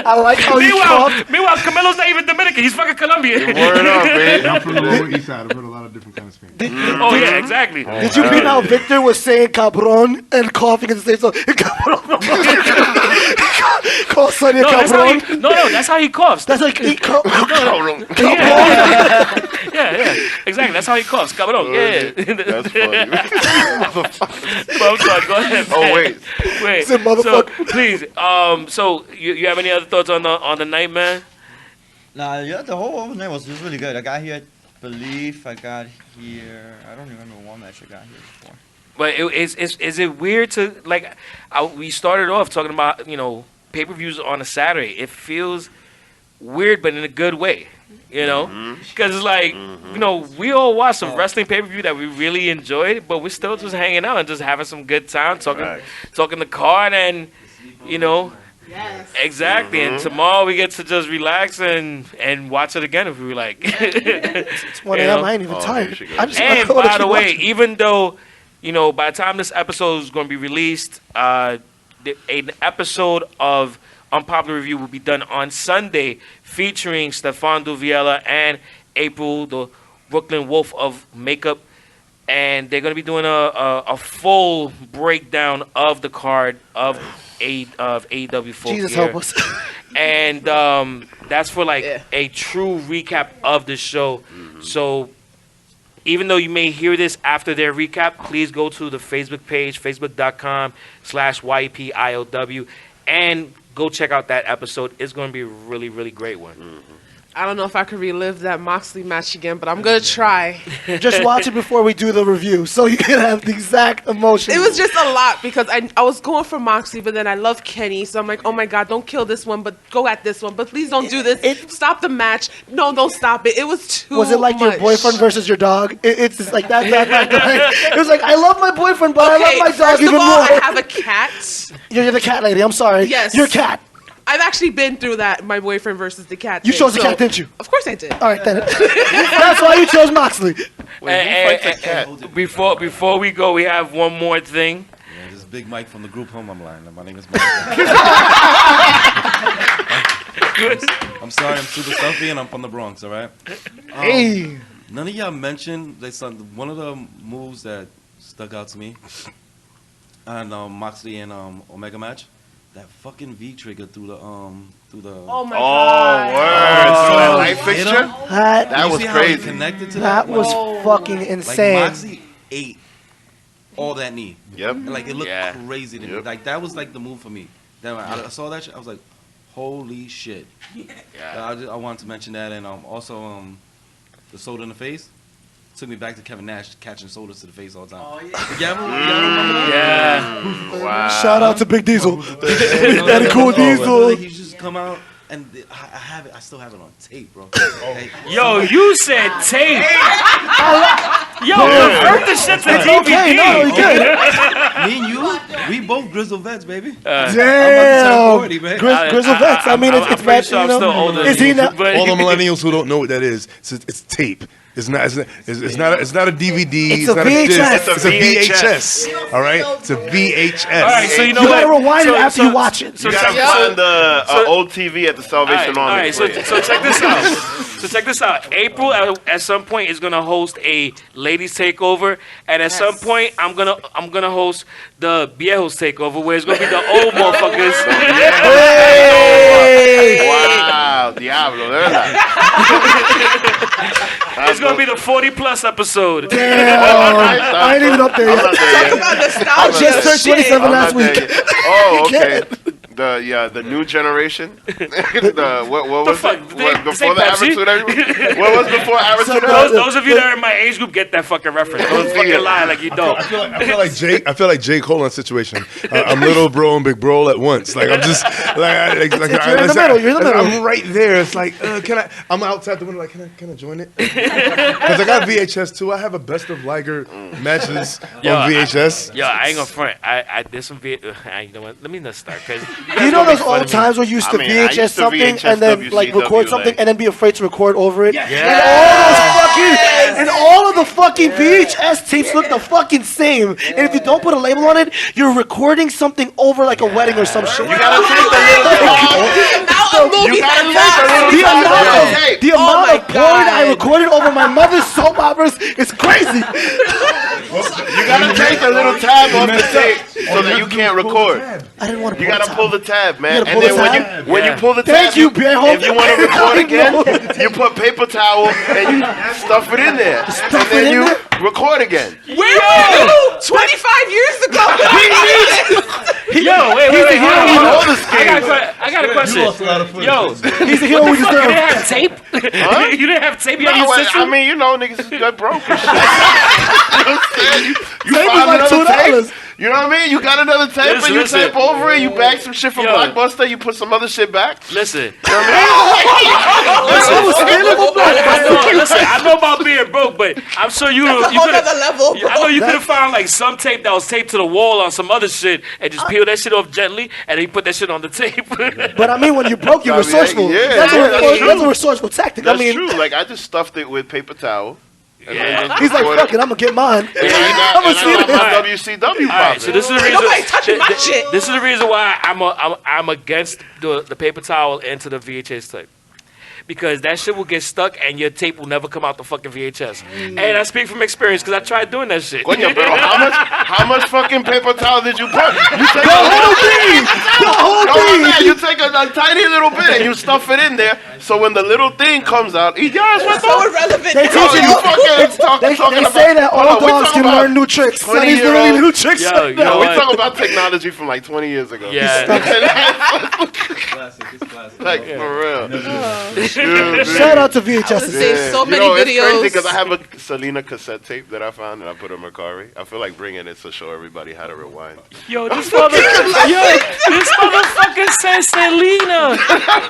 I like how you coughed. Meanwhile, Camilo's not even Dominican. He's fucking Colombian. Word up, man. I'm from the Lower East Side. I've heard a lot of different kinds of Spanish. Oh yeah, exactly. Did you beat how Victor was saying cabron and coughing at the same time? Cabron. Call Sonny No, cabron. that's how he coughs. That's like he Yeah, exactly. That's how he coughs. Cabrón. Yeah. That's funny. I'm sorry. Go ahead. Oh, wait. Said motherfucker. So, please. So you have any other thoughts on the night, man? Nah, yeah, the whole overnight was just really good. I got here, I don't remember one match I got here before. But is it weird to we started off talking about pay-per-views on a Saturday. It feels weird, but in a good way. Because it's like, we all watched some wrestling pay-per-view that we really enjoyed, but we're still just hanging out and just having some good time, talking the card, and, Yes. exactly. And tomorrow we get to just relax and watch it again if we like. It's 1 a.m. I ain't even tired. And by the way, even though, by the time this episode is going to be released, an episode of Unpopular Review will be done on Sunday, featuring Stephane Duviella and April, the Brooklyn Wolf of Makeup, and they're going to be doing a full breakdown of the card of AEW Full Jesus Gear. help us. And that's for a true recap of the show. So even though you may hear this after their recap, please go to the Facebook page, facebook.com/YEPILW, and go check out that episode. It's going to be a really, really great one. I don't know if I could relive that Moxley match again, but I'm going to try. Just watch it before we do the review so you can have the exact emotion. It was just a lot because I was going for Moxley, but then I love Kenny. So I'm like, oh my God, don't kill this one, but go at this one. But please don't do this. Stop the match. No, don't stop it. It was too Was it like much. your boyfriend versus your dog? It's just like that. It was like, I love my boyfriend, but I love my dog first even of all, more. I have a cat. You're the cat lady. I'm sorry. Yes. Your cat. I've actually been through that, my boyfriend versus the cat. You thing, chose the so- cat, didn't you? Of course I did. All right, then. That's why you chose Moxley. Before we go, we have one more thing. Yeah, this is Big Mike from the group home. I'm lying. My name is Mike. I'm sorry, I'm super stuffy and I'm from the Bronx, all right? Hey. None of y'all mentioned one of the moves that stuck out to me on Moxley and Omega match. That fucking V trigger through the Oh my God. God. Through that light fixture? That You was see how he crazy. connected to That was fucking insane. Like Moxley ate all that knee. Yep. And, it looked crazy to me. Like that was the move for me. Then I saw that shit, I was like, holy shit. I wanted to mention that, and also the soda in the face took me back to Kevin Nash catching sodas to the face all the time. Oh yeah. Wow. Shout out to Big Diesel. Big Daddy Cool Diesel. He just come out. And I still have it on tape, bro. Yo, you said tape. Yo, convert the shit to DVD. Okay, no, you good. Me and you, we both Grizzle vets, baby. Damn. 40, man. Grizzle vets. I mean, it's pretty vet, sure I'm you know. still older Is than he you, not? but- All the millennials who don't know what that is, it's tape. It's not a DVD. It's a not VHS. disc. It's a VHS. All right? It's a VHS. All right, so you know You what? gotta rewind it after you watch it. You gotta find the old TV at the Salvation All Army. right, so check this out. So check this out. April at some point is gonna host a ladies takeover, and at some point I'm gonna host the viejos takeover, where it's gonna be the old motherfuckers. Hey! Wow, Diablo, de verdad. It's gonna be the 40+ episode. Damn. I ain't even up there yet. Talk about nostalgia. I just turned 27 last week. Oh, okay. The new generation. What was fuck? it? This What, ain't before the Pepsi? Attitude? What was before Attitude? Those of you that are in my age group get that fucking reference. Don't fucking lie like you don't. I feel like Jake Cole on situation. I'm little bro and big bro at once. Like I'm just You're in the middle. You're in the middle. I'm right there. It's like can I? I'm outside the window. Like can I join it? Because I got VHS too. I have a best of Liger matches on VHS. Yo, I ain't gonna front. I did some you know what? Let me not start because You know those old times where you used to VHS something and then like record something and then be afraid to record over it? And all of the fucking VHS tapes look the fucking same. And if you don't put a label on it, you're recording something over like a wedding or some shit. You gotta take the The amount of porn I recorded over my mother's soap operas is crazy. You gotta take the little tab off the tape so that you can't record. I didn't want to. You gotta pull the tab, man. And pull then the tab? when you pull the tab, Thank you, if you want to record again, you put paper towel and you stuff it in there, and then you record again. Where were you 25 years ago? Yo, wait. I got a question. Yo, he's a hero. You didn't have tape? Huh? You didn't have tape? You had No, your system? I mean, you know, niggas is got broke and shit. You Tape find was like another $2. tape. You know what I mean? You got another tape and you tape over it. You bag some shit from Blockbuster. You put some other shit back. Listen. You know what I mean? Listen, I know about being broke, but I'm sure you could have. I know you could have found like some tape that was taped to the wall on some other shit and just peel that shit off gently and then you put that shit on the tape. But I mean, when you broke, you're resourceful. Yeah, that's a resourceful tactic. That's I mean, true. Like I just stuffed it with paper towel. Yeah. He's like, fuck it, I'm gonna get mine. And I got my WCW popping. Alright, so this is the reason. Nobody touching my shit. This is the reason why I'm against the paper towel into the VHS tape. Because that shit will get stuck and your tape will never come out the fucking VHS. And I speak from experience because I tried doing that shit. Coño, pero how much fucking paper towel did you put? You take The whole thing! The whole thing! Man, you take a tiny little bit and you stuff it in there. So when the little thing comes out, So irrelevant. They teach you. They say that all dogs can learn new tricks. Sonny's learning new tricks. Yo, you know we what? talk about technology from like 20 years ago. Yeah. Like for real. Shout out to VHS. Saved so many It's crazy videos. because I have a Selena cassette tape that I found and I put in Mercari. I feel like bringing it to show everybody how to rewind. Yo, this motherfucker says Selena.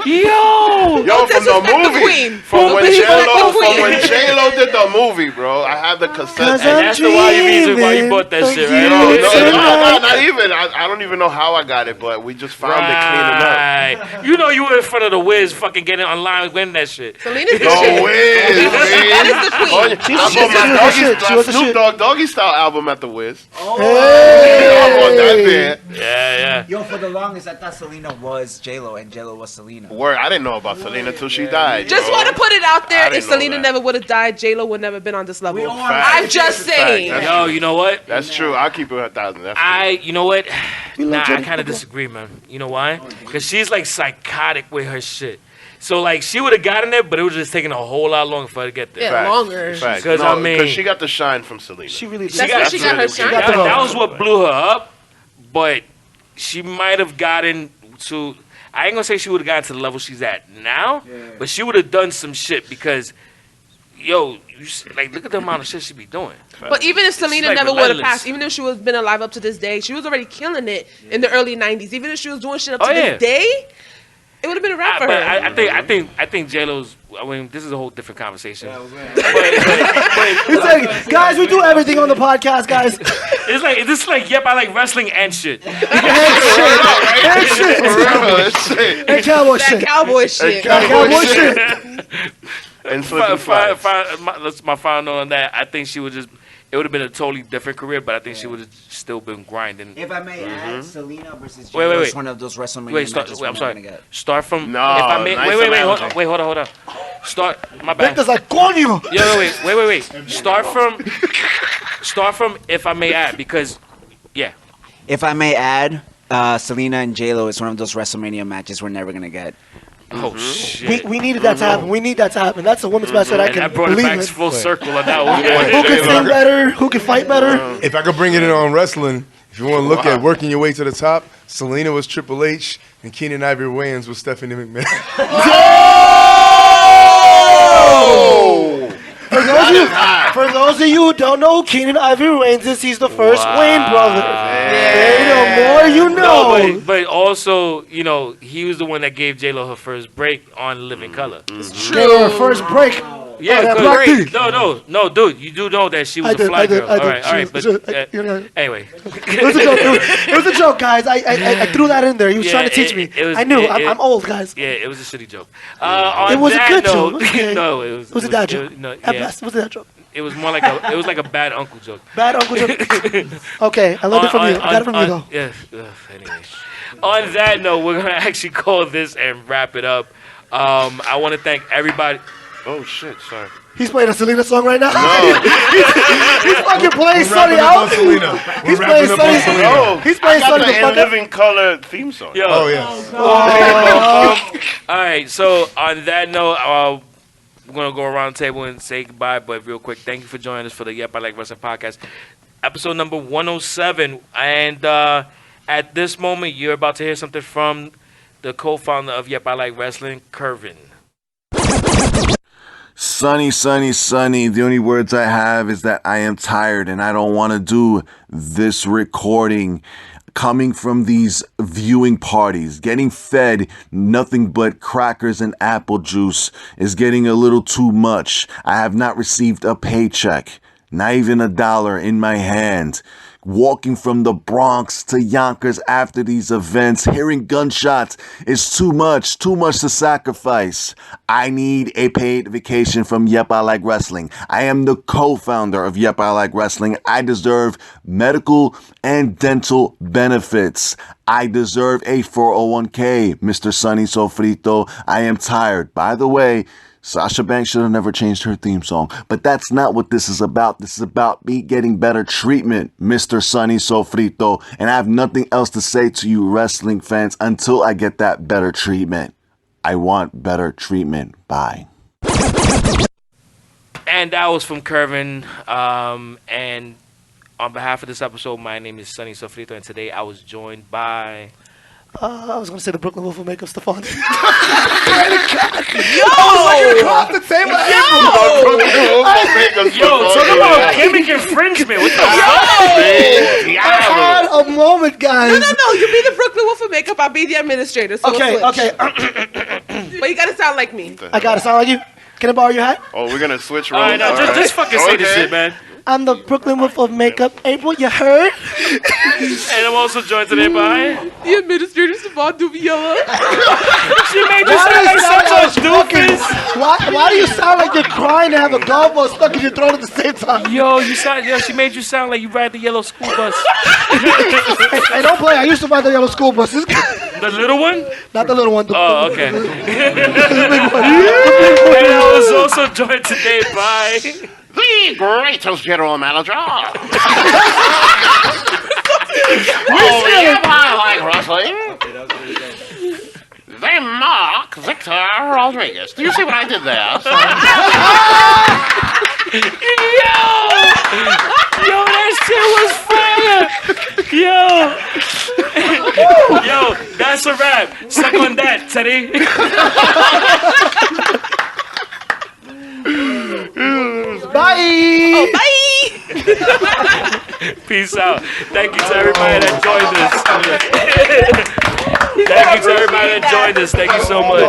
Yo, from the movie. Queen. From when Disrespect the queen. J-Lo did the movie, bro. I have the cassette. And that's the reason why you bought that shit, right? No, not even. I don't even know how I got it, but we just found it cleaning up. You know you were in front of the Wiz fucking getting online winning that shit. Selena's the No shit. Wiz, That is the queen. I bought my Snoop Dogg Doggy Style album at the Wiz. Hey. I bought that band. Yeah. Yo, for the longest, I thought Selena was J-Lo and J-Lo was Selena. Word, I didn't know about Selena till she died. Just bro. want to put it out I there. didn't If know Selena that. never would have died, J-Lo would never been on this level. Facts. I'm just saying. Facts. Yo, you know what? That's true. I'll keep it 1,000. That's You know what? Nah, I Jenny kind of Football. disagree, man. You know why? Because she's like psychotic with her shit. So like she would have gotten there, but it was just taking a whole lot longer for her to get there. Yeah, longer. Facts. Because I mean, because she got the shine from Selena. She really That's where she got her shine. that was what blew her up. But she might have gotten to. I ain't gonna say she would have gotten to the level she's at now, but she would have done some shit because, yo, like look at the amount of shit she be doing. But even if Selena like never would have relentless. passed, even if she was been alive up to this day, she was already killing it in the early '90s. Even if she was doing shit up to this day, it would have been a wrap for her. I think J-Lo's. I mean, this is a whole different conversation. He's like, guys, we do everything on the podcast, guys. It's like yep, I like wrestling and shit. And shit. And cowboy shit. That cowboy shit. Cowboy shit. And slipping flies. My final note on that, I think she would just. It would have been a totally different career, but I think she would have still been grinding. If I may add, Selena versus J-Lo Wait. is one of those WrestleMania Wait, matches I'm we're sorry. not gonna get. Start from. No, If I may, nice wait. analogy. Hold on. Start. My bad. Victor's like, coño. Yeah, wait. Start from. If I may add, because, yeah. If I may add, Selena and J-Lo is one of those WrestleMania matches we're never gonna get. Oh shit. We needed that to happen. We need that to happen. That's a women's match that I And can that brought it believe back in. full circle on that one. Who can sing better? Who can fight better? If I could bring it in on wrestling, if you want to look at working your way to the top, Selena was Triple H and Keenan Ivory Wayans was Stephanie McMahon. For those of you who don't know who Keenan Ivory Wayans is, he's the first Wayne brother. The more you know. No, but also, you know, he was the one that gave J-Lo her first break on Living Color. Gave her first break. Yeah, that good. black Great. thing. No, dude. You do know that she was a fly girl. All right. But anyway. It was a joke. It was a joke, guys. I threw that in there. He was trying to teach me. I knew. I'm old, guys. Yeah, it was a shitty joke. It was a good joke. Okay. No, it was a dad joke. It was a dad joke. It was more like a bad uncle joke. Bad uncle joke. Okay, I learned it from you. I got it from you though. Yeah. Anyway, on that note, we're gonna actually call this and wrap it up. I want to thank everybody. Oh shit! Sorry. He's playing a Selena song right now. No. he's fucking playing Sunny out. He's playing Sunny. No, He's playing I got Sunny. the In Living Color theme song. Yo. Oh yes. All right. So on that note, we're gonna go around the table and say goodbye. But real quick, thank you for joining us for the Yep I Like Wrestling podcast, episode number 107. And at this moment, you're about to hear something from the co-founder of Yep I Like Wrestling, Kervin. Sonny. The only words I have is that I am tired and I don't want to do this recording. Coming from these viewing parties, getting fed nothing but crackers and apple juice is getting a little too much. I have not received a paycheck, not even $1 in my hand. Walking from the Bronx to Yonkers after these events, hearing gunshots is too much to sacrifice. I need a paid vacation from Yep I Like Wrestling. I am the co-founder of Yep I Like Wrestling. I deserve medical and dental benefits. I deserve a 401k, Mr. Sonny Sofrito. I am tired. By the way, Sasha Banks should have never changed her theme song, but that's not what this is about. This is about me getting better treatment, Mr. Sonny Sofrito, and I have nothing else to say to you wrestling fans until I get that better treatment. I want better treatment. Bye. And that was from Kervin. And on behalf of this episode, my name is Sonny Sofrito, and today I was joined by... I was going to say the Brooklyn Wolf of Makeup, Stephane. Yo! Across the table. Yo, talk about gimmick infringement. What the fuck? I had a moment, guys. No. You be the Brooklyn Wolf of Makeup. I'll be the administrator. So Okay. But you gotta sound like me. I gotta sound like you. Can I borrow your hat? Oh, we're gonna switch All roles. right, now just fucking say this shit, man. I'm the Brooklyn Wolf of Makeup. April, you heard? And I'm also joined today by... The administrator, Stephane Duviella. She made you sound like such a doofus. Why do you sound like you're crying to have a golf ball stuck in your throat at the same time? Yo, she made you sound like you ride the yellow school bus. Hey, don't play. I used to ride the yellow school buses. The little one? Not the little one. Oh, okay. The big one. And I was also joined today by... The greatest general manager. I like wrestling. They mock Victor Rodriguez. Do you see what I did there? Yo, that shit was fire. Yo, that's a wrap. Suck on that, Teddy. Bye. Oh, bye. Peace out. Thank you to everybody that joined us. Thank you to everybody that joined us. Thank you so much.